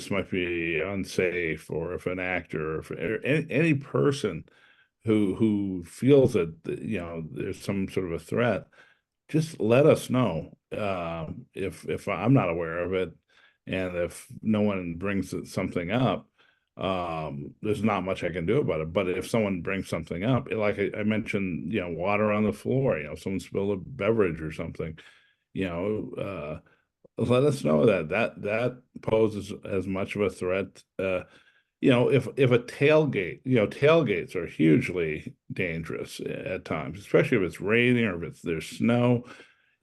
might be unsafe, or if an actor, or if any person who feels that there's some sort of a threat, just let us know. If I'm not aware of it, and if no one brings something up, there's not much I can do about it. But if someone brings something up, like I mentioned, water on the floor, someone spilled a beverage or something, let us know that poses as much of a threat. If a tailgate, tailgates are hugely dangerous at times, especially if it's raining or if there's snow,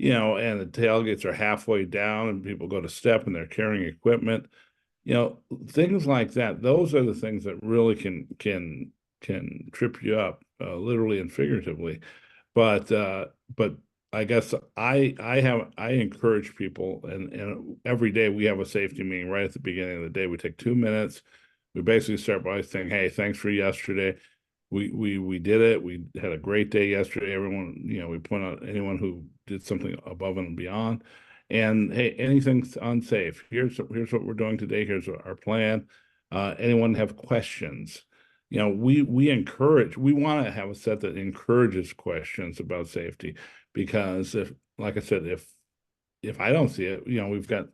and the tailgates are halfway down and people go to step and they're carrying equipment, things like that. Those are the things that really can trip you up, literally and figuratively. But I guess I encourage people, and every day we have a safety meeting right at the beginning of the day. We take 2 minutes. We basically start by saying, hey, thanks for yesterday. We did it. We had a great day yesterday. Everyone, we point out anyone who did something above and beyond. And hey, anything's unsafe. Here's what we're doing today. Here's our plan. Anyone have questions? We want to have a set that encourages questions about safety, because like I said, if I don't see it, we've got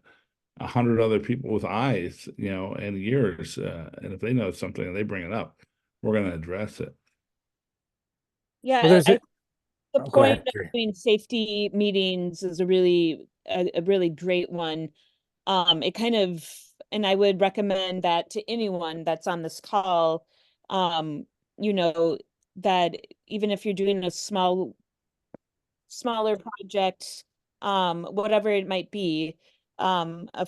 100 other people with eyes, and ears, and if they know something and they bring it up, we're going to address it. Yeah, Well, there's the go point ahead, of Carrie. doing safety meetings is a really great one. It kind of, and I would recommend that to anyone that's on this call, um, that even if you're doing a smaller project, whatever it might be, a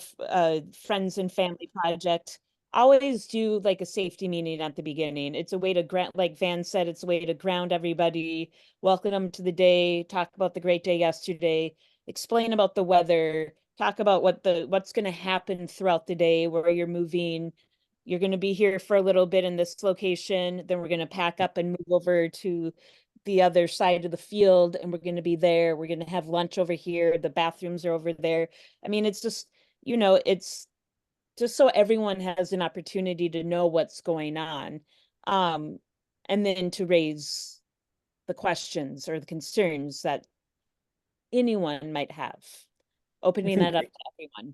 friends and family project, always do like a safety meeting at the beginning. It's a way to ground, like Van said, it's a way to ground everybody, welcome them to the day, talk about the great day yesterday, explain about the weather, talk about what's going to happen throughout the day, where you're moving. You're going to be here for a little bit in this location, then we're going to pack up and move over to the other side of the field, and we're going to be there. We're going to have lunch over here. The bathrooms are over there. I mean, it's just, it's just so everyone has an opportunity to know what's going on. And then to raise the questions or the concerns that anyone might have, opening that up to everyone.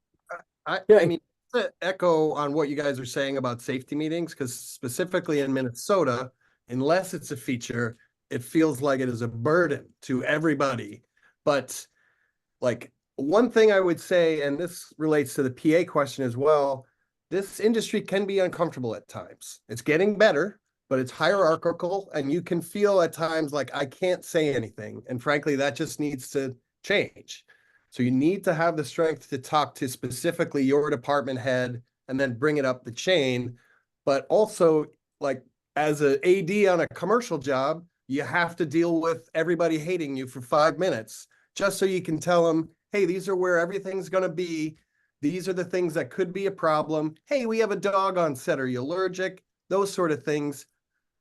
I mean, to echo on what you guys are saying about safety meetings, because specifically in Minnesota, unless it's a feature, it feels like it is a burden to everybody. But like one thing I would say, and this relates to the PA question as well, this industry can be uncomfortable at times. It's getting better, but it's hierarchical, and you can feel at times like I can't say anything. And frankly, that just needs to change. So you need to have the strength to talk to specifically your department head and then bring it up the chain. But also, like as an AD on a commercial job, you have to deal with everybody hating you for 5 minutes just so you can tell them, hey, these are where everything's going to be. These are the things that could be a problem. Hey, we have a dog on set. Are you allergic? Those sort of things.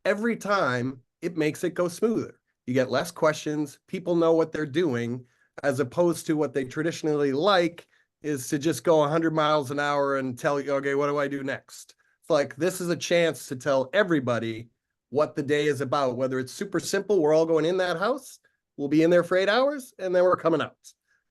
Every time it makes it go smoother. You get less questions. People know what they're doing, as opposed to what they traditionally like is to just go 100 miles an hour and tell you, okay, what do I do next? It's like, this is a chance to tell everybody what the day is about, whether it's super simple. We're all going in that house. We'll be in there for 8 hours and then we're coming out.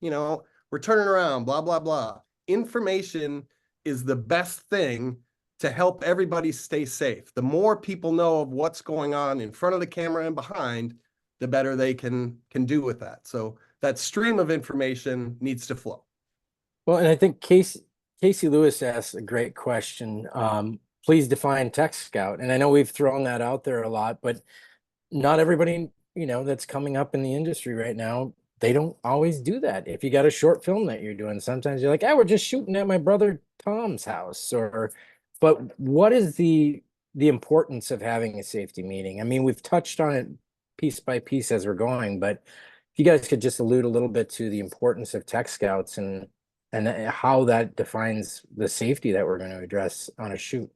We're turning around, blah, blah, blah. Information is the best thing to help everybody stay safe. The more people know of what's going on in front of the camera and behind, the better they can do with that. So that stream of information needs to flow. Well, and I think Casey Lewis asked a great question. Please define tech scout. And I know we've thrown that out there a lot, but not everybody, that's coming up in the industry right now, they don't always do that. If you got a short film that you're doing, sometimes you're like, we're just shooting at my brother Tom's house. But what is the importance of having a safety meeting? I mean, we've touched on it piece by piece as we're going, but if you guys could just allude a little bit to the importance of tech scouts and how that defines the safety that we're going to address on a shoot.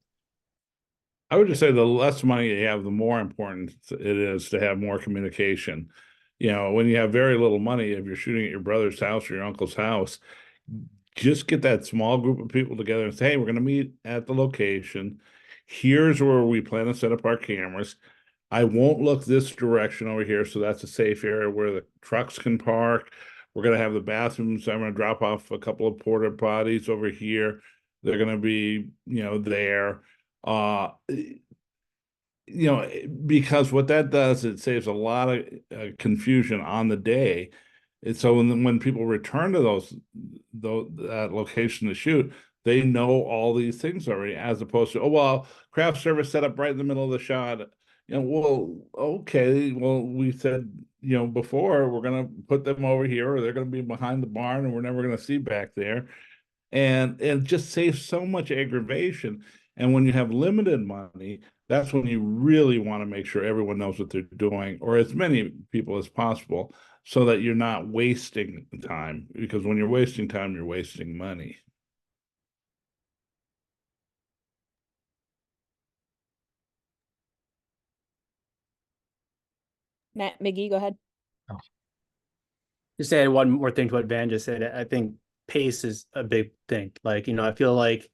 I would just say the less money you have, the more important it is to have more communication. When you have very little money, if you're shooting at your brother's house or your uncle's house, just get that small group of people together and say, hey, we're going to meet at the location. Here's where we plan to set up our cameras. I won't look this direction over here, so that's a safe area where the trucks can park. We're going to have the bathrooms. I'm going to drop off a couple of porta potties over here. They're going to be, there. Because what that does, it saves a lot of confusion on the day. And so when people return to that location to shoot, they know all these things already, as opposed to, craft service set up right in the middle of the shot. Okay, we said, before we're going to put them over here, or they're going to be behind the barn and we're never going to see back there. And it just saves so much aggravation. And when you have limited money, that's when you really want to make sure everyone knows what they're doing, or as many people as possible, so that you're not wasting time. Because when you're wasting time, you're wasting money. Matt McGee, go ahead. Just add one more thing to what Van just said. I think pace is a big thing. Like, I feel like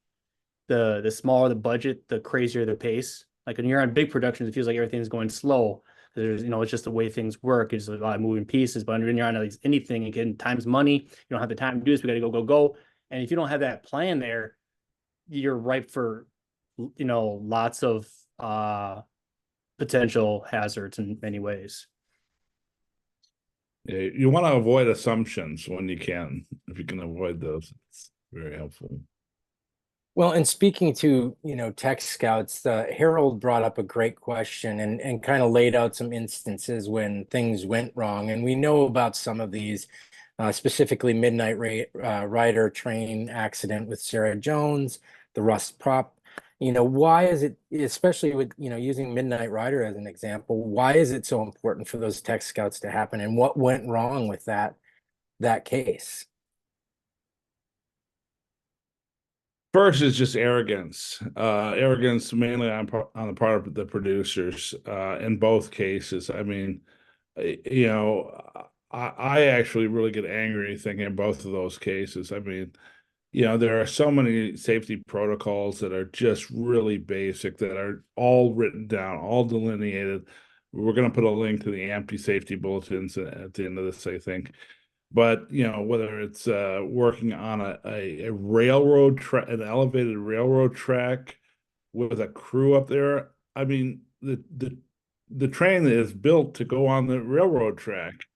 the smaller the budget, the crazier the pace. Like when you're on big productions, it feels like everything's going slow. There's, it's just the way things work. It's a lot of moving pieces. But when you're on anything, again, time's money. You don't have the time to do this. We got to go. And if you don't have that plan there, you're ripe for, lots of potential hazards in many ways. You want to avoid assumptions when you can. If you can avoid those, it's very helpful. Well, and speaking to, tech scouts, Harold brought up a great question and kind of laid out some instances when things went wrong. And we know about some of these, specifically Midnight Rider train accident with Sarah Jones, the Rust Prop why is it, especially with, using Midnight Rider as an example, why is it so important for those tech scouts to happen, and what went wrong with that case? First is just arrogance. Arrogance mainly on the part of the producers, in both cases. I mean, I actually really get angry thinking of both of those cases. I mean, there are so many safety protocols that are just really basic, that are all written down, all delineated. We're going to put a link to the AMPTY safety bulletins at the end of this, I think. But whether it's working on a railroad track, an elevated railroad track with a crew up there, I mean, the train is built to go on the railroad track,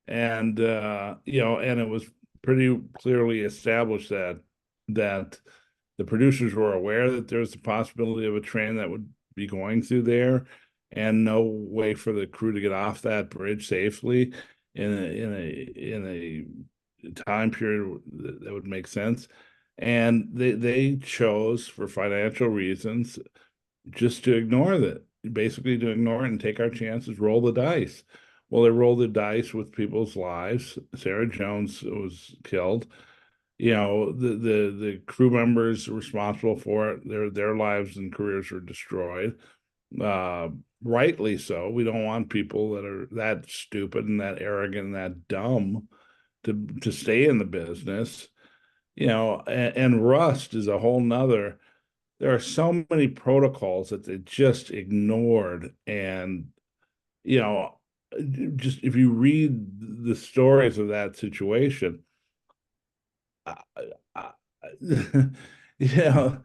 and and it was pretty clearly established that the producers were aware that there's the possibility of a train that would be going through there, and no way for the crew to get off that bridge safely in a time period that would make sense. And they chose, for financial reasons, just to ignore that, basically to ignore it and take our chances, roll the dice. Well, they rolled the dice with people's lives. Sarah Jones was killed. The crew members responsible for it, their lives and careers were destroyed. Rightly so. We don't want people that are that stupid and that arrogant and that dumb to stay in the business. And rust is a whole nother. There are so many protocols that they just ignored, and just if you read the stories of that situation, uh, uh, you know,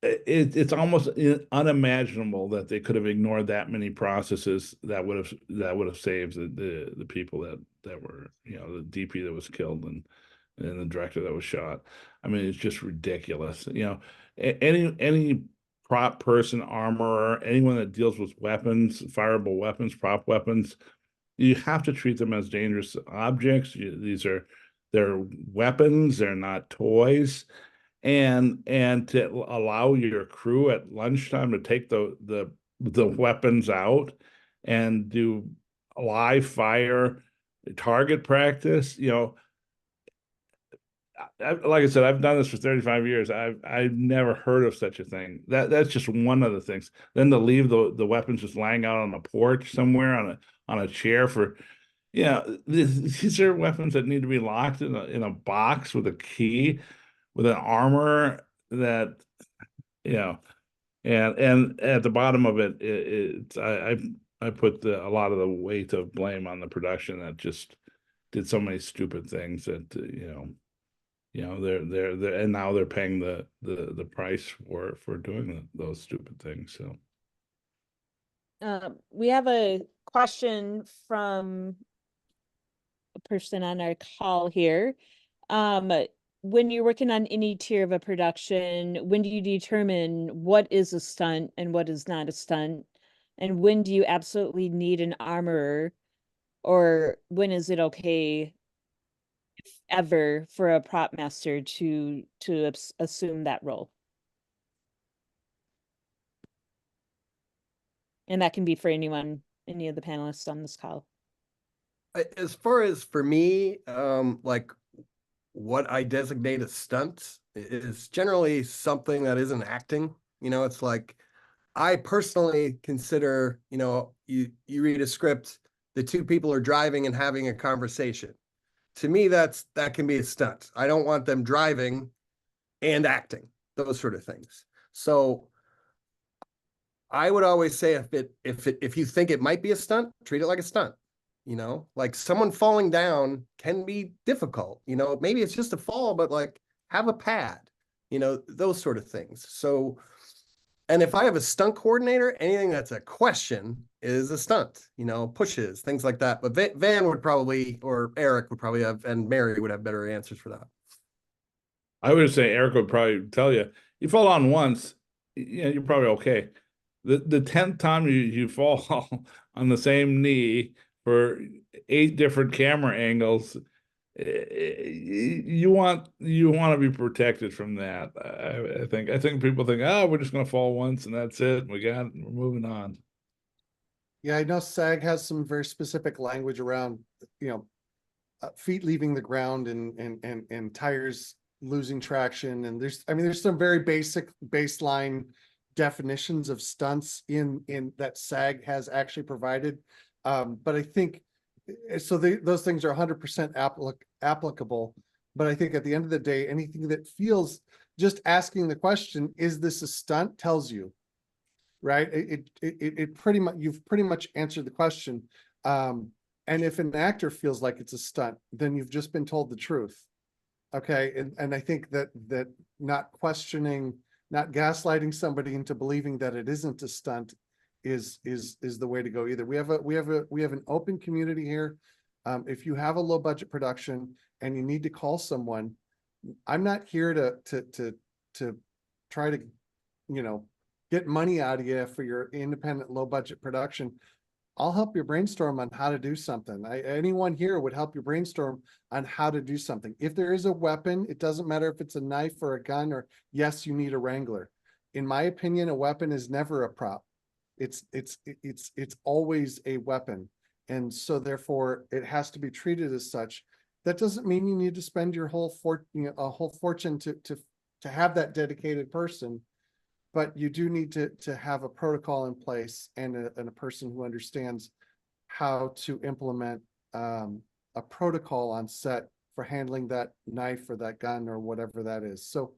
it's almost unimaginable that they could have ignored that many processes that would have saved the people that were, the DP that was killed, and the director that was shot. I mean, it's just ridiculous. Any prop person, armorer, anyone that deals with weapons, fireable weapons, prop weapons, you have to treat them as dangerous objects. They're weapons, they're not toys. And to allow your crew at lunchtime to take the weapons out and do live fire target practice, like I said, I've done this for 35 years. I've never heard of such a thing. That's just one of the things. Then to leave the weapons just lying out on a porch somewhere on a chair for, these are weapons that need to be locked in a box with a key, with an armor that, and at the bottom of it, I put a lot of the weight of blame on the production that just did so many stupid things that they're and now they're paying the price for doing those stupid things. So we have a question from a person on our call here. When you're working on any tier of a production, when do you determine what is a stunt and what is not a stunt? And when do you absolutely need an armorer? Or when is it okay, if ever, for a prop master to assume that role? And that can be for anyone, any of the panelists on this call. As far as for me, like what I designate as stunts is generally something that isn't acting. It's like, I personally consider, you read a script, the two people are driving and having a conversation. To me, that can be a stunt. I don't want them driving and acting, those sort of things. So I would always say, if you think it might be a stunt, treat it like a stunt. Like someone falling down can be difficult. Maybe it's just a fall, but like have a pad, those sort of things. So, and if I have a stunt coordinator, anything that's a question is a stunt, pushes, things like that. But Van would probably, or Eric would probably have, and Mary would have better answers for that. I would say Eric would probably tell you, you fall on once, you're probably okay. The 10th time you fall on the same knee for 8 different camera angles, You want to be protected from that. I think people think, oh, we're just going to fall once and that's it. We're moving on. Yeah, I know SAG has some very specific language around, feet leaving the ground and tires losing traction. And there's some very basic baseline definitions of stunts in that SAG has actually provided. But I think so those things are 100% applicable. But I think at the end of the day, anything that feels, just asking the question, is this a stunt, tells you, right? It pretty much, you've pretty much answered the question. And if an actor feels like it's a stunt, then you've just been told the truth. Okay. And I think that not questioning, not gaslighting somebody into believing that it isn't a stunt is the way to go either. We have an open community here. If you have a low budget production and you need to call someone, I'm not here to try to, get money out of you for your independent low budget production. I'll help you brainstorm on how to do something. Anyone here would help you brainstorm on how to do something. If there is a weapon, it doesn't matter if it's a knife or a gun, or yes, you need a Wrangler. In my opinion, a weapon is never a prop. It's always a weapon. And so therefore it has to be treated as such. That doesn't mean you need to spend your whole fortune to have that dedicated person. But you do need to have a protocol in place and a person who understands how to implement a protocol on set for handling that knife or that gun or whatever that is. So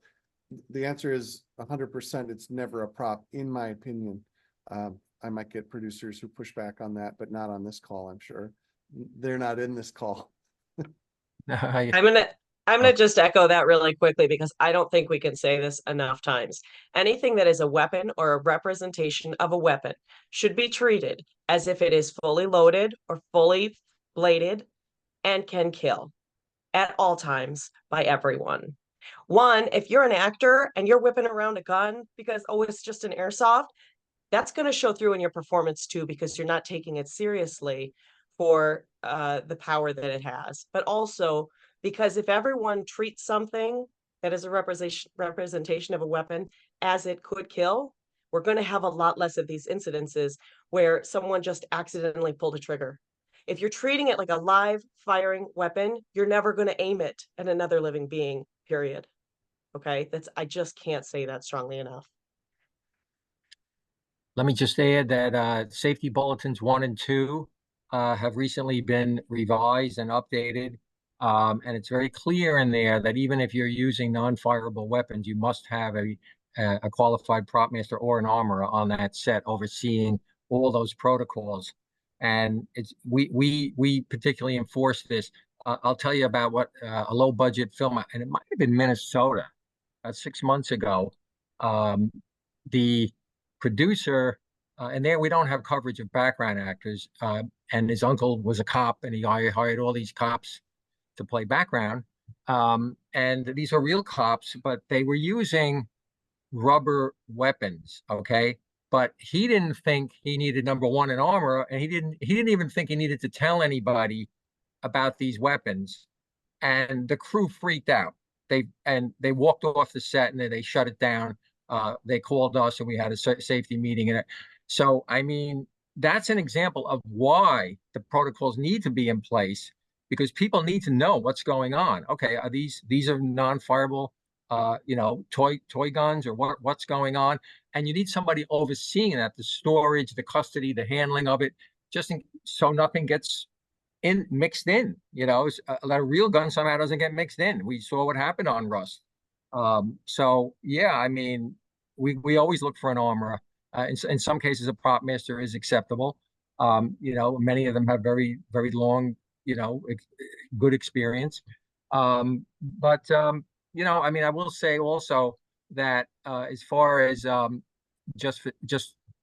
the answer is 100%. It's never a prop, in my opinion. I might get producers who push back on that, but not on this call, I'm sure. They're not in this call. I'm gonna just echo that really quickly, because I don't think we can say this enough times. Anything that is a weapon or a representation of a weapon should be treated as if it is fully loaded or fully bladed and can kill at all times by everyone. One, if you're an actor and you're whipping around a gun because, oh, it's just an airsoft, that's going to show through in your performance too, because you're not taking it seriously for the power that it has. But also because if everyone treats something that is a representation of a weapon as it could kill, we're going to have a lot less of these incidences where someone just accidentally pulled a trigger. If you're treating it like a live firing weapon, you're never going to aim it at another living being, period. Okay, I just can't say that strongly enough. Let me just add that safety bulletins 1 and 2 have recently been revised and updated. And it's very clear in there that even if you're using non-fireable weapons, you must have a qualified prop master or an armorer on that set overseeing all those protocols. And we particularly enforce this. I'll tell you about what a low budget film, and it might have been Minnesota, 6 months ago. The producer, and there we don't have coverage of background actors, and his uncle was a cop, and he hired all these cops to play background. And these are real cops, but they were using rubber weapons, okay? But he didn't think he needed, number one, an armor, and he didn't even think he needed to tell anybody about these weapons. And the crew freaked out. They walked off the set and they shut it down. They called us and we had a safety meeting. And so, I mean, that's an example of why the protocols need to be in place, because people need to know what's going on. Okay, are these are non-fireable, toy guns, or what's going on? And you need somebody overseeing that, the storage, the custody, the handling of it, so nothing gets mixed in. A real gun somehow doesn't get mixed in. We saw what happened on Rust. So yeah, I mean, we always look for an armorer. In some cases, a prop master is acceptable. Many of them have very, very long, good experience. I mean, I will say also that as far as just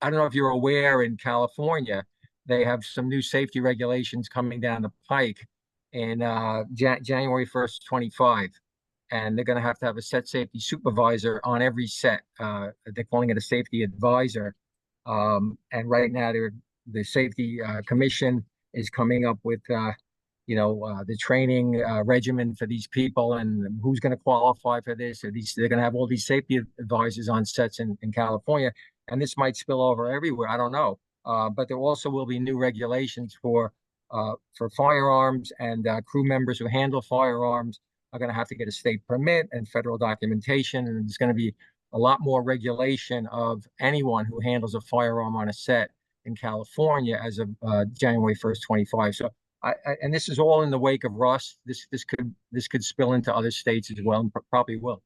I don't know if you're aware, in California, they have some new safety regulations coming down the pike in January 1st, 25. And they're going to have a set safety supervisor on every set. They're calling it a safety advisor. And right now, the safety commission is coming up with the training regimen for these people and who's going to qualify for this. Or they're going to have all these safety advisors on sets in California, and this might spill over everywhere. I don't know. But there also will be new regulations for firearms, and crew members who handle firearms are going to have to get a state permit and federal documentation. And there's going to be a lot more regulation of anyone who handles a firearm on a set in California as of January 1st, 25. So and this is all in the wake of Rust. This could spill into other states as well, and probably will.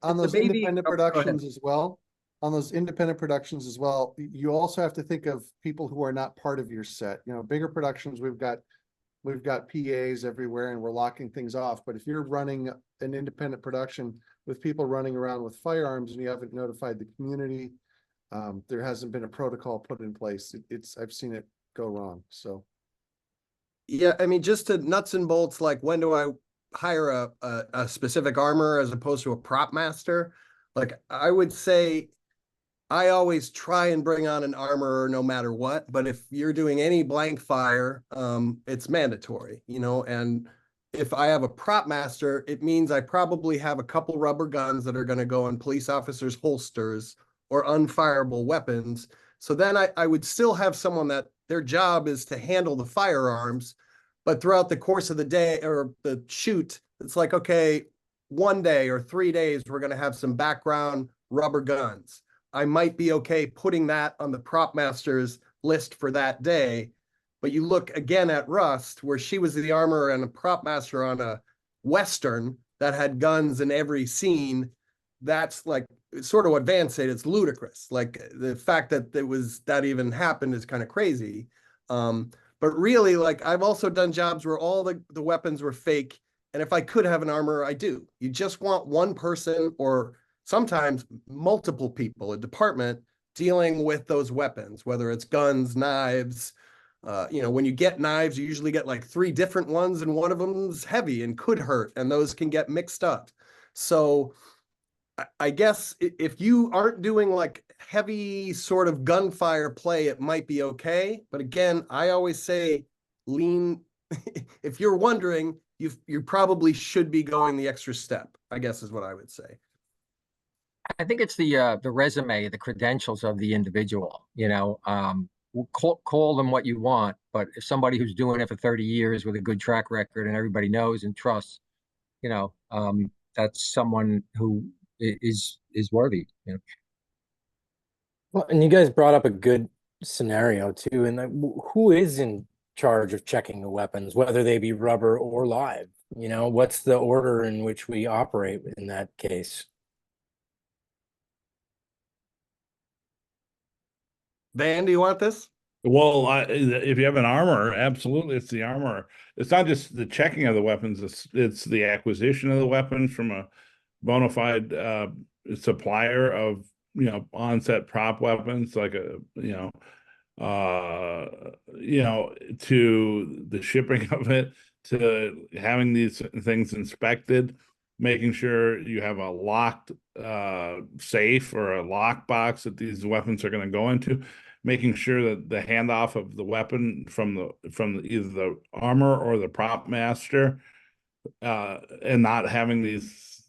On those baby- independent oh, go ahead. productions as well, you also have to think of people who are not part of your set. Bigger productions, we've got PAs everywhere and we're locking things off. But if you're running an independent production with people running around with firearms and you haven't notified the community, there hasn't been a protocol put in place. I've seen it go wrong. So Yeah, I mean, just to nuts and bolts, like when do I hire a specific armor as opposed to a prop master? Like I would say I always try and bring on an armorer no matter what, but if you're doing any blank fire, it's mandatory, and if I have a prop master, it means I probably have a couple rubber guns that are going to go in police officers' holsters or unfireable weapons. So then I would still have someone that their job is to handle the firearms, but throughout the course of the day or the shoot, it's like, okay, 1 day or 3 days, we're going to have some background rubber guns. I might be okay putting that on the prop master's list for that day. But you look again at Rust, where she was the armorer and a prop master on a Western that had guns in every scene. That's like sort of what Van said. It's ludicrous. Like the fact that that even happened is kind of crazy. But really, like I've also done jobs where all the weapons were fake. And if I could have an armorer, I do. You just want one person or sometimes multiple people, a department dealing with those weapons, whether it's guns, knives. When you get knives, you usually get like 3 different ones, and one of them's heavy and could hurt, and those can get mixed up. So I guess if you aren't doing like heavy sort of gunfire play, it might be okay. But again, I always say lean. If you're wondering, you probably should be going the extra step, I guess is what I would say. I think it's the resume, the credentials of the individual. Call them what you want, but if somebody who's doing it for 30 years with a good track record and everybody knows and trusts, that's someone who is worthy. Well, and you guys brought up a good scenario too. And who is in charge of checking the weapons, whether they be rubber or live? What's the order in which we operate in that case? Van, do you want this? Well, if you have an armor, absolutely, it's the armor. It's not just the checking of the weapons; it's the acquisition of the weapons from a bona fide supplier of on-set prop weapons, like to the shipping of it, to having these things inspected, making sure you have a locked safe or a lock box that these weapons are going to go into, making sure that the handoff of the weapon from either the armor or the prop master, and not having these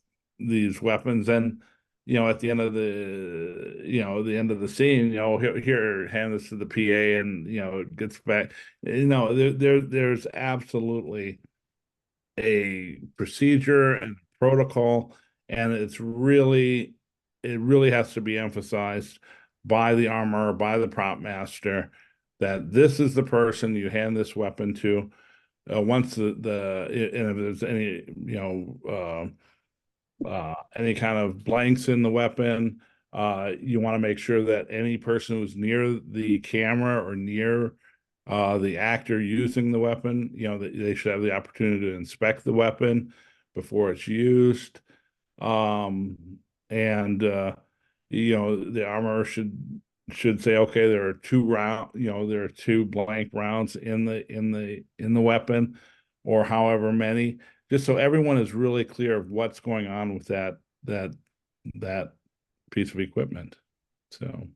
weapons. And at the end of the scene, here, hand this to the PA, and it gets back. There's absolutely a procedure and protocol, and it really has to be emphasized by the armorer, by the prop master, that this is the person you hand this weapon to. Once and if there's any kind of blanks in the weapon, you want to make sure that any person who's near the camera or near the actor using the weapon, that they should have the opportunity to inspect the weapon before it's used. The armorer should say, okay, there are 2 blank rounds in the weapon, or however many, just so everyone is really clear of what's going on with that piece of equipment. So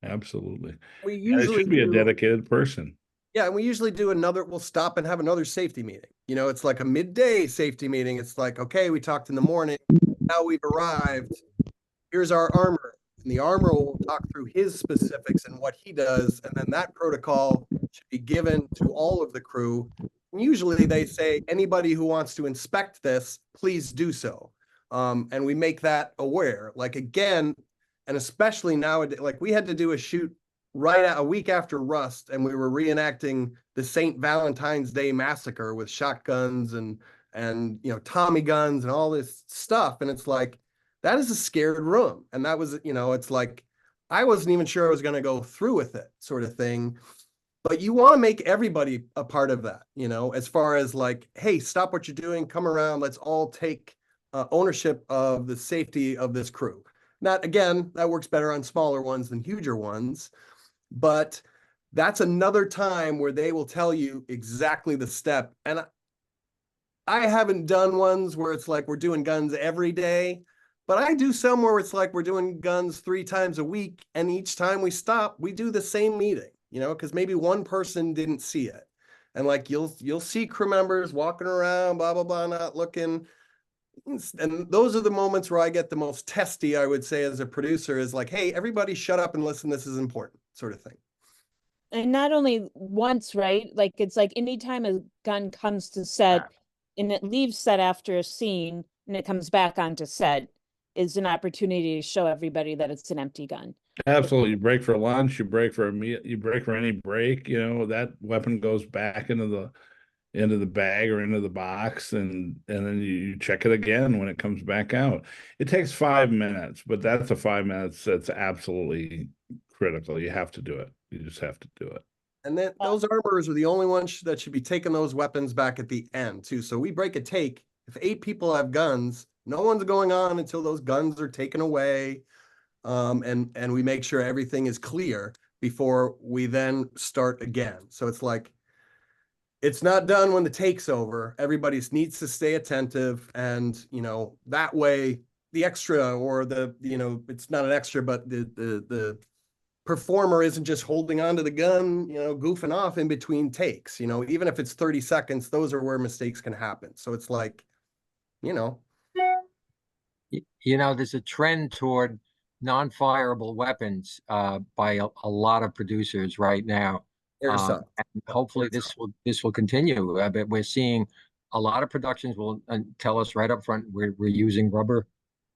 absolutely. We It usually should be a do- dedicated person. Yeah, and we usually do we'll stop and have another safety meeting. You know, it's like a midday safety meeting. It's like, okay, we talked in the morning, now we've arrived. Here's our armor. And the armor will talk through his specifics and what he does. And then that protocol should be given to all of the crew. And usually they say, anybody who wants to inspect this, please do so. And we make that aware. Like again, and especially nowadays, like we had to do a shoot a week after Rust, and we were reenacting the St. Valentine's Day massacre with shotguns and you know, Tommy guns and all this stuff. And it's like, that is a scared room. And that was, you know, it's like, I wasn't even sure I was going to go through with it, sort of thing. But you want to make everybody a part of that, you know, as far as like, hey, stop what you're doing, come around, let's all take ownership of the safety of this crew. That, again, that works better on smaller ones than huger ones. But that's another time where they will tell you exactly the step. And I haven't done ones where it's like we're doing guns every day, but I do some where it's like we're doing guns 3 times a week. And each time we stop, we do the same meeting, you know, because maybe one person didn't see it. And like you'll see crew members walking around, blah, blah, blah, not looking. And those are the moments where I get the most testy, I would say, as a producer, is like, hey, everybody shut up and listen, this is important, sort of thing. And not only once, right? Like it's like anytime a gun comes to set and it leaves set after a scene and it comes back onto set is an opportunity to show everybody that it's an empty gun. Absolutely. You break for lunch, you break for a meal, you break for any break, you know, that weapon goes back into the bag or into the box, and then you check it again when it comes back out. It takes 5 minutes, but that's a 5 minutes that's absolutely critical. You have to do it. You just have to do it. And then those armorers are the only ones that should be taking those weapons back at the end too. So we break a take. If 8 people have guns, no one's going on until those guns are taken away. And we make sure everything is clear before we then start again. So it's like, it's not done when the take's over. Everybody needs to stay attentive. And, you know, that way the extra or the, you know, it's not an extra, but the performer isn't just holding on to the gun, you know, goofing off in between takes, you know, even if it's 30 seconds, those are where mistakes can happen. So it's like, you know. You know, there's a trend toward non-fireable weapons by a lot of producers right now. Airsoft. And hopefully this will continue. But we're seeing a lot of productions will tell us right up front we're using rubber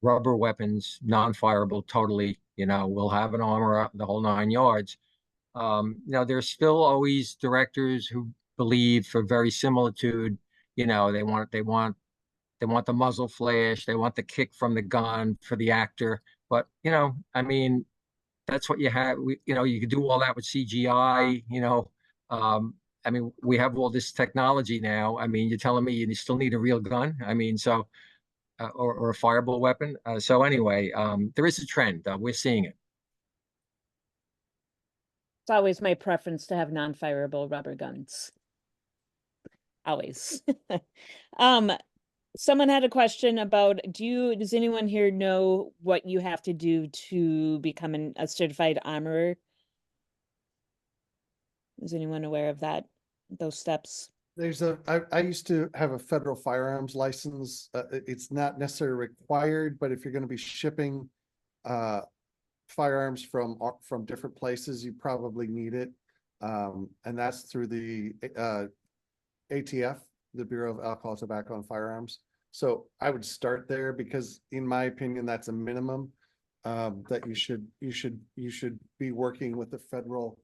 weapons, non-fireable, totally. You know, we'll have an armor, the whole 9 yards. You know, there's still always directors who believe for verisimilitude. You know, they want the muzzle flash, they want the kick from the gun for the actor. But you know, I mean, that's what you have. You know, you could do all that with CGI. You know, I mean, we have all this technology now. I mean, you're telling me you still need a real gun? I mean, so or a fireable weapon. So anyway, there is a trend. We're seeing it. It's always my preference to have non-fireable rubber guns. Always. Someone had a question about, does anyone here know what you have to do to become a certified armorer? Is anyone aware of those steps? I used to have a federal firearms license. It's not necessarily required, but if you're going to be shipping firearms from different places, you probably need it. And that's through the ATF, the Bureau of Alcohol, Tobacco, and Firearms. So I would start there because, in my opinion, that's a minimum that you should be working with the federal.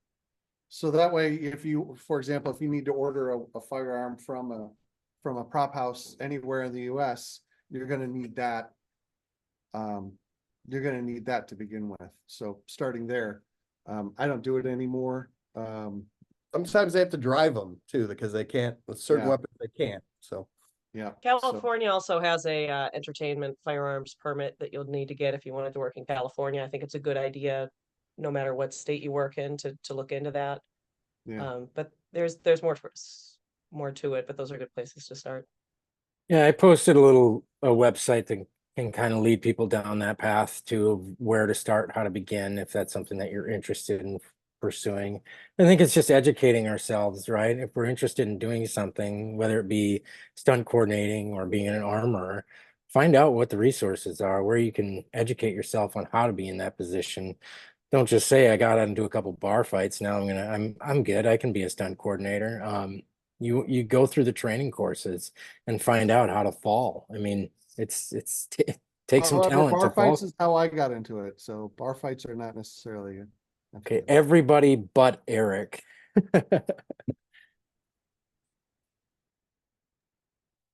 So that way, if you, for example, if you need to order a firearm from a prop house anywhere in the U.S., you're going to need that. You're going to need that to begin with. So starting there, I don't do it anymore. Sometimes they have to drive them too, because they can't, with certain weapons they can't. So yeah. California also has a entertainment firearms permit that you'll need to get if you wanted to work in California. I think it's a good idea, no matter what state you work in, to look into that. Yeah. But there's more to it, but those are good places to start. Yeah, I posted a website that can kind of lead people down that path to where to start, how to begin, if that's something that you're interested in pursuing. I think it's just educating ourselves, right? If we're interested in doing something, whether it be stunt coordinating or being an armorer, find out what the resources are, where you can educate yourself on how to be in that position. Don't just say I got out and do a couple bar fights. Now I'm good. I can be a stunt coordinator. You go through the training courses and find out how to fall. I mean, it takes some However, talent to bar fights fall. is how I got into it. So bar fights are not necessarily. Okay, everybody but Eric.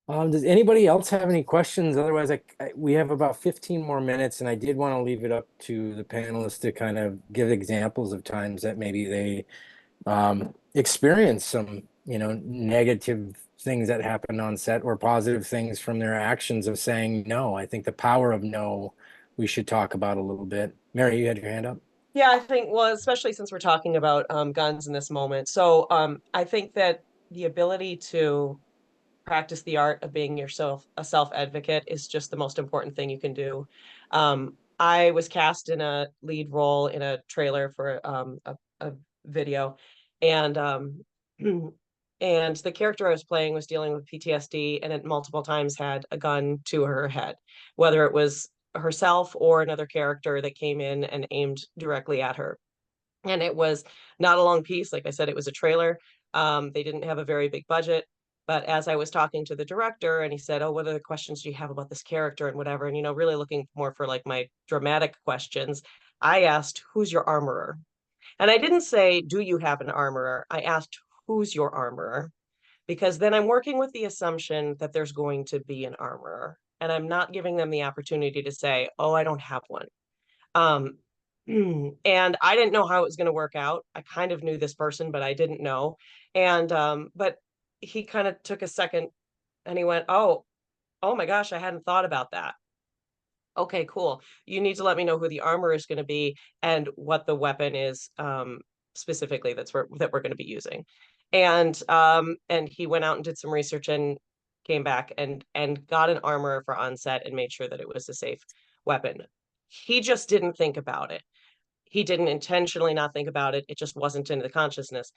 Does anybody else have any questions? Otherwise, we have about 15 more minutes, and I did want to leave it up to the panelists to kind of give examples of times that maybe they experience some, negative things that happen on set or positive things from their actions of saying no. I think the power of no, we should talk about a little bit. Mary, you had your hand up? Yeah, I think, well, especially since we're talking about guns in this moment. So I think that the ability to practice the art of being yourself a self advocate is just the most important thing you can do. I was cast in a lead role in a trailer for a video, and and the character I was playing was dealing with PTSD and it multiple times had a gun to her head, whether it was herself or another character that came in and aimed directly at her. And it was not a long piece. Like I said, it was a trailer. They didn't have a very big budget. But as I was talking to the director and he said, oh, what are the questions do you have about this character and whatever? And, really looking more for like my dramatic questions, I asked, who's your armorer? And I didn't say, do you have an armorer? I asked, who's your armorer? Because then I'm working with the assumption that there's going to be an armorer. And I'm not giving them the opportunity to say, oh, I don't have one. Um, and I didn't know how it was going to work out. I kind of knew this person, but I didn't know. And but he kind of took a second and he went, oh my gosh, I hadn't thought about that. Okay, cool. You need to let me know who the armor is going to be and what the weapon is specifically that we're going to be using. And he went out and did some research and came back and got an armor for on set and made sure that it was a safe weapon. He just didn't think about it. He didn't intentionally not think about it. It just wasn't in the consciousness.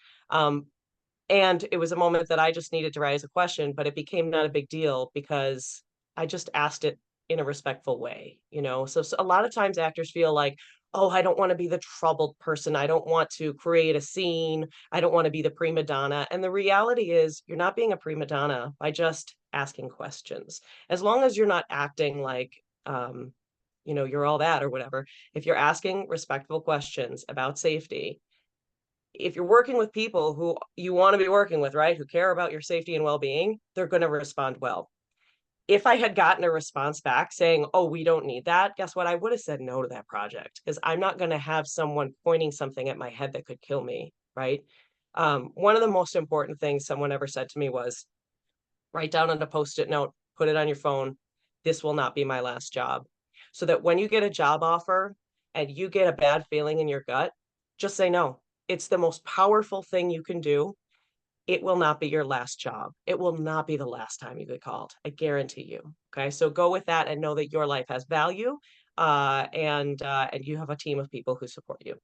And it was a moment that I just needed to raise a question, but it became not a big deal because I just asked it in a respectful way, So a lot of times actors feel like, oh, I don't want to be the troubled person. I don't want to create a scene. I don't want to be the prima donna. And the reality is, you're not being a prima donna by just asking questions. As long as you're not acting like, you're all that or whatever. If you're asking respectful questions about safety, if you're working with people who you want to be working with, right, who care about your safety and well-being, they're going to respond well. If I had gotten a response back saying, oh, we don't need that, guess what? I would have said no to that project because I'm not going to have someone pointing something at my head that could kill me, right? One of the most important things someone ever said to me was, write down on a Post-it note, put it on your phone, this will not be my last job. So that when you get a job offer and you get a bad feeling in your gut, just say no. It's the most powerful thing you can do. It will not be your last job. It will not be the last time you get called. I guarantee you. Okay. So go with that and know that your life has value. And you have a team of people who support you.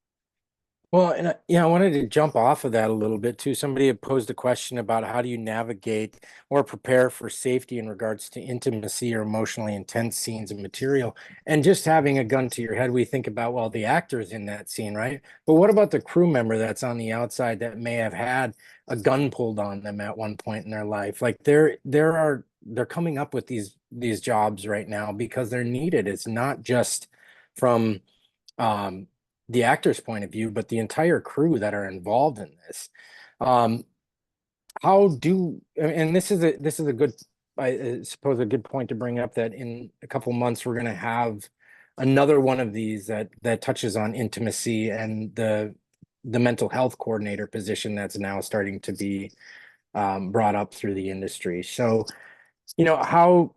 Well, and I wanted to jump off of that a little bit too. Somebody had posed a question about how do you navigate or prepare for safety in regards to intimacy or emotionally intense scenes and material. And just having a gun to your head, we think about, well, the actors in that scene, right? But what about the crew member that's on the outside that may have had a gun pulled on them at one point in their life? Like they're coming up with these jobs right now because they're needed. It's not just from the actor's point of view, but the entire crew that are involved in this. And this is a good, I suppose, a good point to bring up, that in a couple months we're going to have another one of these that touches on intimacy and the mental health coordinator position that's now starting to be brought up through the industry. So, how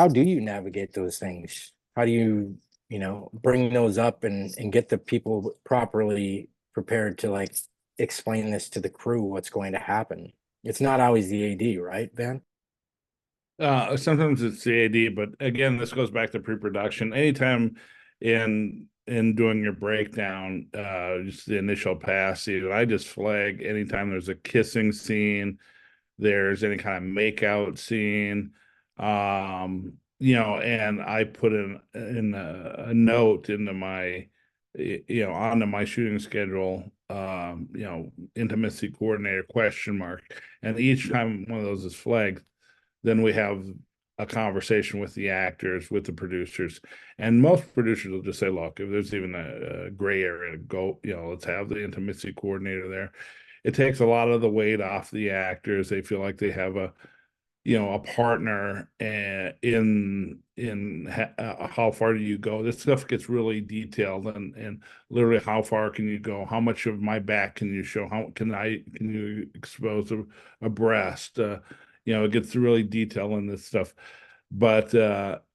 do you navigate those things? How do you bring those up and get the people properly prepared to like explain this to the crew, what's going to happen? It's not always the AD, right, Ben? Sometimes it's the AD, but again, this goes back to pre-production. Anytime in in doing your breakdown, just the initial pass, I just flag anytime there's a kissing scene, there's any kind of make out scene, and I put in a note into my, onto my shooting schedule, intimacy coordinator ? And each time one of those is flagged, then we have a conversation with the actors, with the producers, and most producers will just say, look, if there's even a gray area, go, let's have the intimacy coordinator there. It takes a lot of the weight off the actors. They feel like they have a partner in how far do you go. This stuff gets really detailed, and literally how far can you go, how much of my back can you show, how can you expose a breast, it gets really detailed in this stuff. But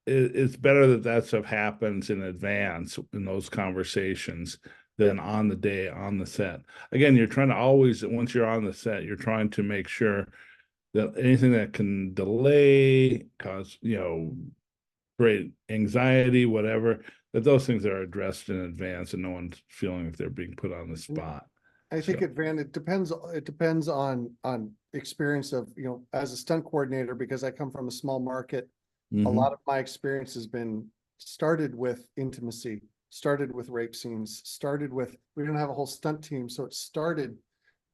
it's better that stuff happens in advance in those conversations than on the day on the set. Again, you're trying to always, once you're on the set, you're trying to make sure that anything that can delay, cause, create anxiety, whatever, that those things are addressed in advance and no one's feeling like they're being put on the spot. I think it depends on experience of, as a stunt coordinator, because I come from a small market, a lot of my experience has been started with intimacy, started with rape scenes, we don't have a whole stunt team. So it started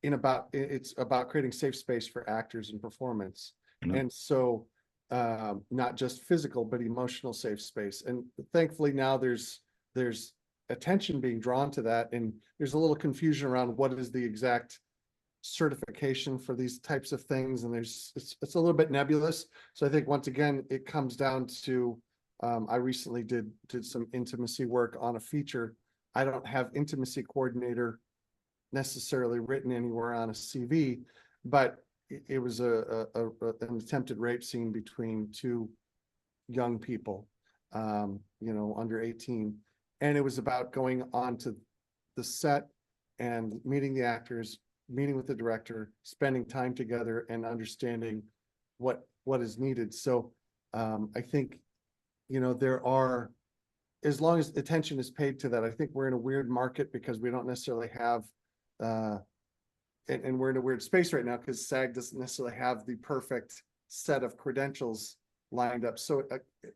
it's about creating safe space for actors and performance. And so not just physical, but emotional safe space. And thankfully now there's attention being drawn to that. And there's a little confusion around what is the exact certification for these types of things. And it's a little bit nebulous. So I think once again, it comes down to, I recently did some intimacy work on a feature. I don't have intimacy coordinator necessarily written anywhere on a CV, but it was an attempted rape scene between two young people, under 18. And it was about going onto the set and meeting the actors, meeting with the director, spending time together and understanding what is needed. So I think, as long as attention is paid to that, I think we're in a weird market because we don't necessarily have, and we're in a weird space right now because SAG doesn't necessarily have the perfect set of credentials lined up. So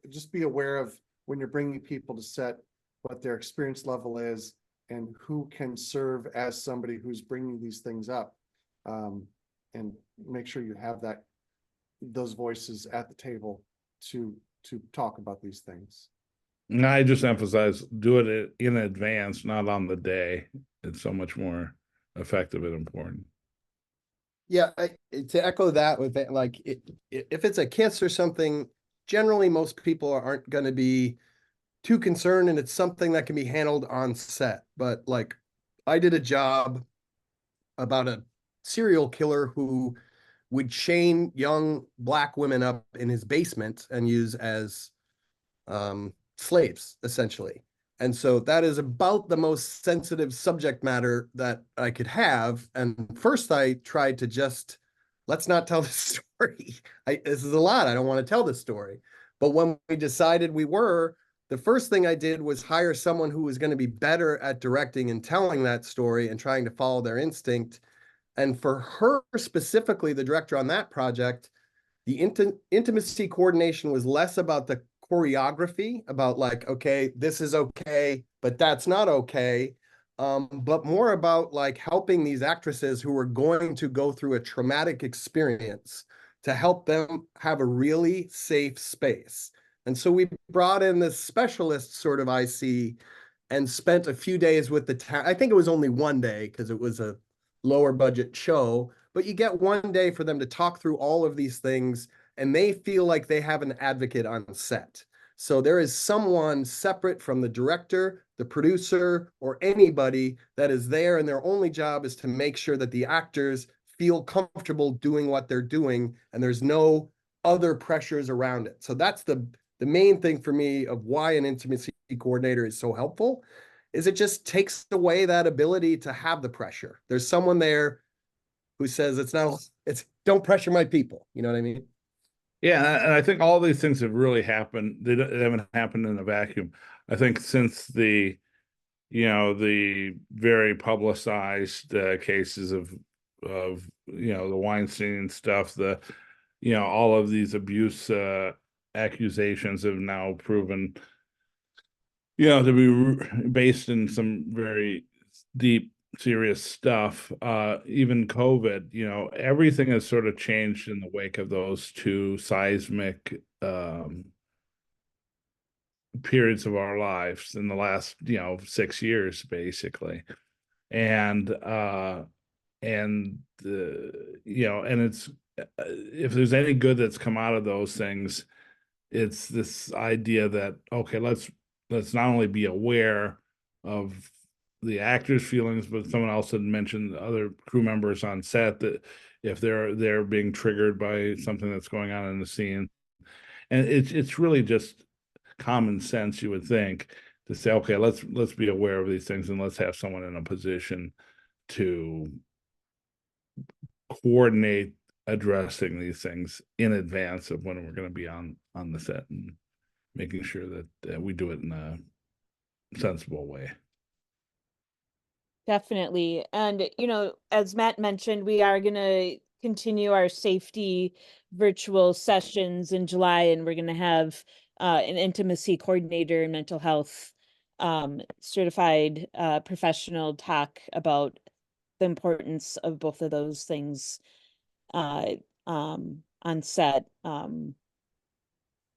just be aware of when you're bringing people to set, what their experience level is and who can serve as somebody who's bringing these things up, and make sure you have those voices at the table to talk about these things. And I just emphasize, do it in advance, not on the day. It's so much more effective and important. Yeah, to echo that with it, like if it's a kiss or something, generally most people aren't going to be too concerned, and it's something that can be handled on set. But like, I did a job about a serial killer who would chain young Black women up in his basement and use as slaves, essentially. And so that is about the most sensitive subject matter that I could have. And first I tried to just, let's not tell this story. This is a lot. I don't want to tell this story. But when we decided the first thing I did was hire someone who was going to be better at directing and telling that story and trying to follow their instinct. And for her specifically, the director on that project, the intimacy coordination was less about the choreography, about like, okay, this is okay, but that's not okay. But more about like helping these actresses who are going to go through a traumatic experience to help them have a really safe space. And so we brought in this specialist sort of IC and spent a few days with I think it was only one day because it was a lower budget show, but you get one day for them to talk through all of these things, and they feel like they have an advocate on set. So there is someone separate from the director, the producer, or anybody that is there, and their only job is to make sure that the actors feel comfortable doing what they're doing, and there's no other pressures around it. So that's the main thing for me of why an intimacy coordinator is so helpful, is it just takes away that ability to have the pressure. There's someone there who says it's don't pressure my people. You know what I mean? Yeah, and I think all these things have really happened. They haven't happened in a vacuum. I think since the the very publicized cases of the Weinstein stuff, all of these abuse accusations have now proven to be based in some very deep, serious stuff. Even COVID, everything has sort of changed in the wake of those two seismic periods of our lives in the last 6 years, basically. And it's if there's any good that's come out of those things, it's this idea that, okay, let's not only be aware of the actors' feelings, but someone else had mentioned other crew members on set, that if they're being triggered by something that's going on in the scene. And it's really just common sense, you would think, to say, okay, let's be aware of these things, and let's have someone in a position to coordinate addressing these things in advance of when we're going to be on the set, and making sure that we do it in a sensible way. Definitely. And, as Matt mentioned, we are going to continue our safety virtual sessions in July, and we're going to have an intimacy coordinator and mental health certified professional talk about the importance of both of those things on set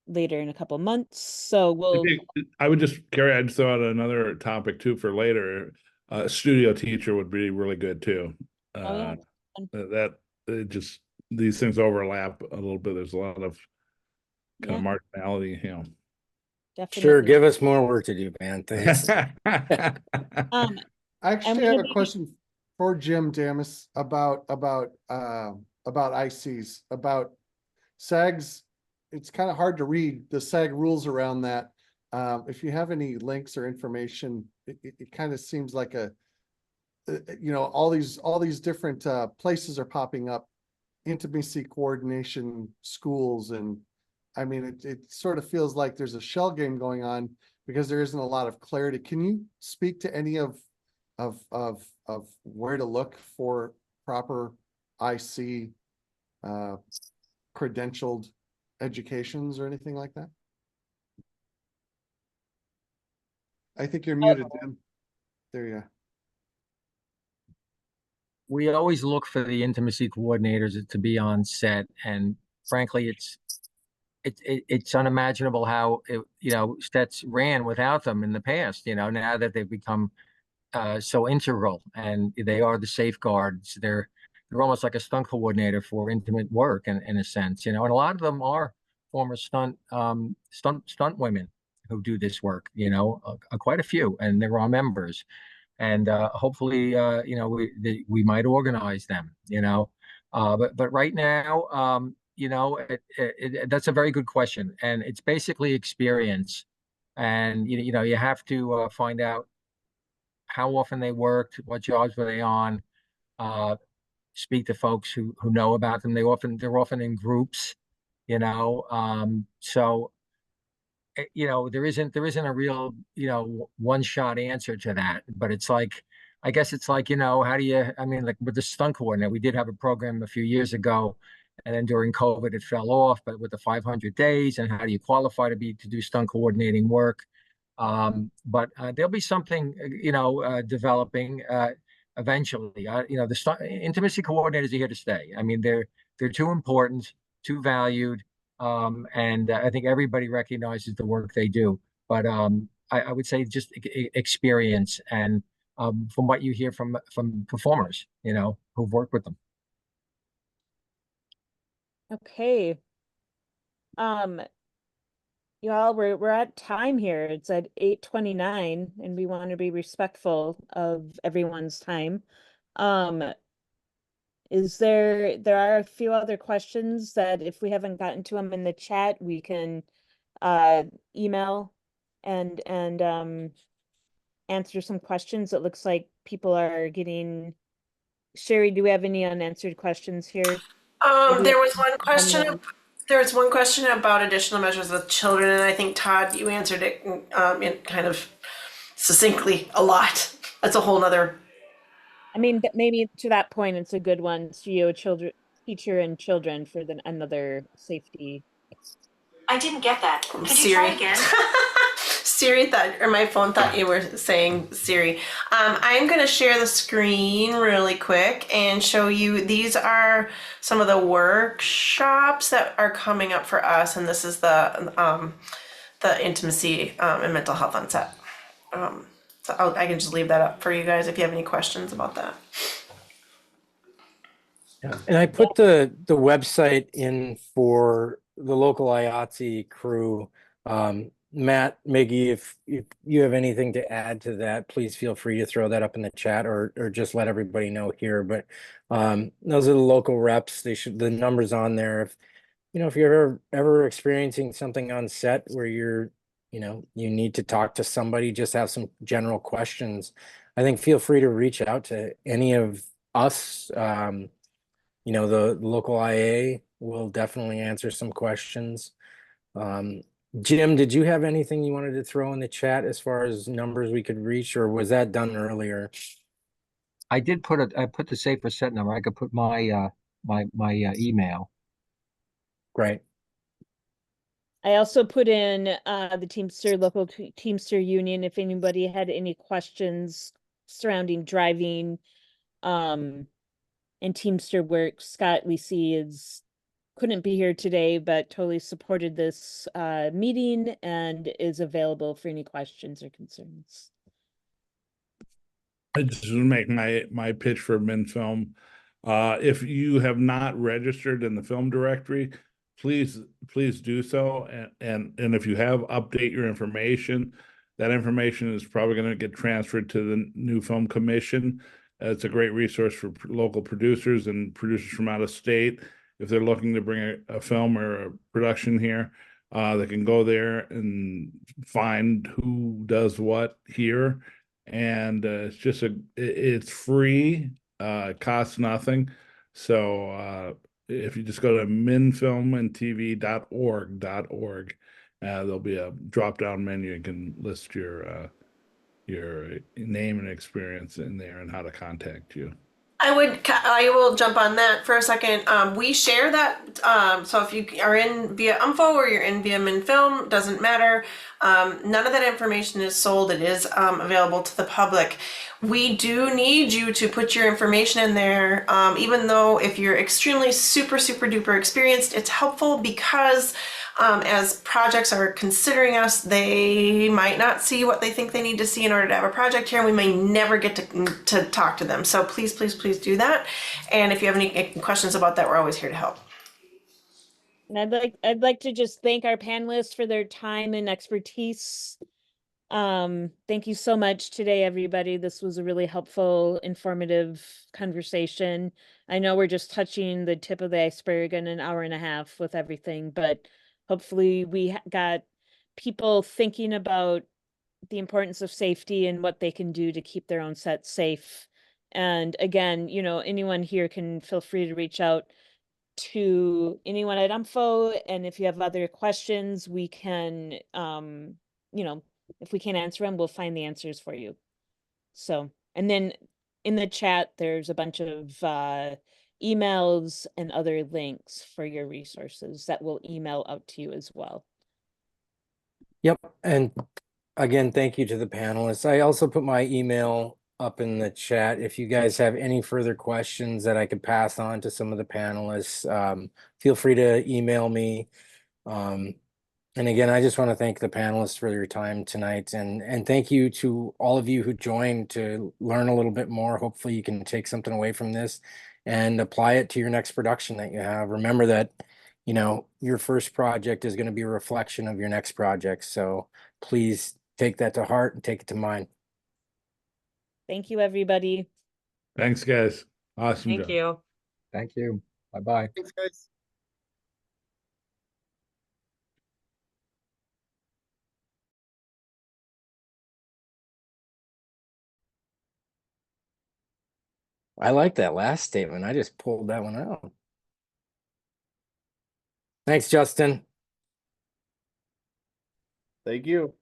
later in a couple months. So I would just, Carrie, I'd throw out another topic too for later. Studio teacher would be really good too. That it just, these things overlap a little bit. There's a lot of kind of marginality, definitely. Sure, give us more work to do, man. Thanks. I actually have a question for Jim Damas about ICs, about SAGs. It's kind of hard to read the SAG rules around that. If you have any links or information, it kind of seems like all these different places are popping up, intimacy coordination schools, and I mean it sort of feels like there's a shell game going on because there isn't a lot of clarity. Can you speak to any of where to look for proper IC credentialed educations or anything like that? I think you're muted, Jim. There you go. We always look for the intimacy coordinators to be on set, and frankly, it's unimaginable how sets ran without them in the past. Now that they've become so integral, and they are the safeguards. They're almost like a stunt coordinator for intimate work, in a sense. And a lot of them are former stunt women who do this work. Quite a few, and they're our members. And hopefully, we might organize them. But right now, that's a very good question, and it's basically experience. And you have to find out how often they worked, what jobs were they on, speak to folks who know about them. They're often in groups, so there isn't a real one shot answer to that. But it's like, I guess it's like, how do you, I mean, like with the stunt coordinator, we did have a program a few years ago, and then during COVID it fell off. But with the 500 days, and how do you qualify to do stunt coordinating work? But there'll be something developing eventually. The intimacy coordinators are here to stay. I mean, they're too important, too valued, and I think everybody recognizes the work they do. But I would say just experience, and from what you hear from performers, who've worked with them. Okay. Y'all, we're at time here. It's at 8:29, and we want to be respectful of everyone's time. There are a few other questions that if we haven't gotten to them in the chat, we can email and answer some questions. It looks like people are getting. Sherry, do we have any unanswered questions here? There was one question. There was one question about additional measures with children, and I think Todd, you answered it in kind of succinctly a lot. That's a whole nother. I mean, maybe to that point, it's a good one, CEO children, teacher and children for another safety. I didn't get that. Could you try again? Siri thought, or my phone thought you were saying Siri. I'm going to share the screen really quick and show you. These are some of the workshops that are coming up for us, and this is the intimacy and mental health on set. So I can just leave that up for you guys if you have any questions about that. Yeah. And I put the website in for the local IATSE crew. Matt, Miggy, if you have anything to add to that, please feel free to throw that up in the chat or just let everybody know here. But those are the local reps. The numbers on there. If you're ever experiencing something on set where you need to talk to somebody, just have some general questions, I think feel free to reach out to any of us. The local IA will definitely answer some questions. Jim, did you have anything you wanted to throw in the chat as far as numbers we could reach, or was that done earlier? I put the safer set number. I could put my email. Great. I also put in the Teamster local Teamster union if anybody had any questions surrounding driving and Teamster work. Scott Lisi couldn't be here today, but totally supported this meeting and is available for any questions or concerns. I just want to make my pitch for MinFilm. If you have not registered in the film directory, please do so. And if you have, update your information. That information is probably going to get transferred to the new film commission. It's a great resource for local producers and producers from out of state. If they're looking to bring a film or a production here, they can go there and find who does what here. And it's free, it costs nothing. So if you just go to minfilmandtv.org, there'll be a drop-down menu. You can list your name and experience in there and how to contact you. I will jump on that for a second. We share that. So if you are in via Umfo or you're in via MinFilm, doesn't matter. None of that information is sold. It is available to the public. We do need you to put your information in there. Even though if you're extremely super duper experienced, it's helpful because as projects are considering us, they might not see what they think they need to see in order to have a project here, and we may never get to talk to them. So please do that. And if you have any questions about that, we're always here to help. And I'd like to just thank our panelists for their time and expertise. Thank you so much today, everybody. This was a really helpful, informative conversation. I know we're just touching the tip of the iceberg in an hour and a half with everything, but hopefully we got people thinking about the importance of safety and what they can do to keep their own set safe. And again, anyone here can feel free to reach out to anyone at UMFO. And if you have other questions, we can, if we can't answer them, we'll find the answers for you. So, and then in the chat, there's a bunch of emails and other links for your resources that will email out to you as well. Yep. And again, thank you to the panelists. I also put my email up in the chat. If you guys have any further questions that I could pass on to some of the panelists, feel free to email me. And again, I just want to thank the panelists for your time tonight, and thank you to all of you who joined to learn a little bit more. Hopefully you can take something away from this and apply it to your next production that you have. Remember that, your first project is going to be a reflection of your next project. So please take that to heart and take it to mind. Thank you, everybody. Thanks, guys. Awesome Thank job. you. Thank you. Bye-bye. Thanks, guys. I like that last statement. I just pulled that one out. Thanks, Justin. Thank you.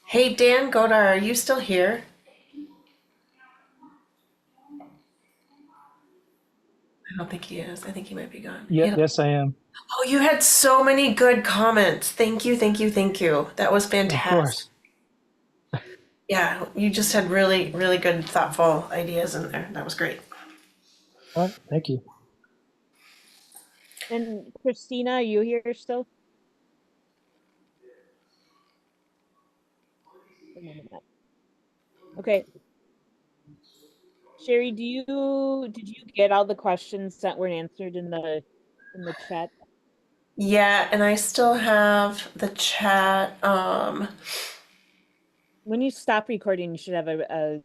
Hey, Dan Godar, are you still here? I don't think he is. I think he might be gone. Yeah, yes, I am. Oh, you had so many good comments. Thank you, thank you, thank you. That was Of fantastic. course. Yeah, you just had really, really good, thoughtful ideas in there. That was great. All right, thank you. And Christina, are you here still? One moment. Okay. Sherry, did you get all the questions that were answered in the chat? Yeah, and I still have the chat. When you stop recording, you should have a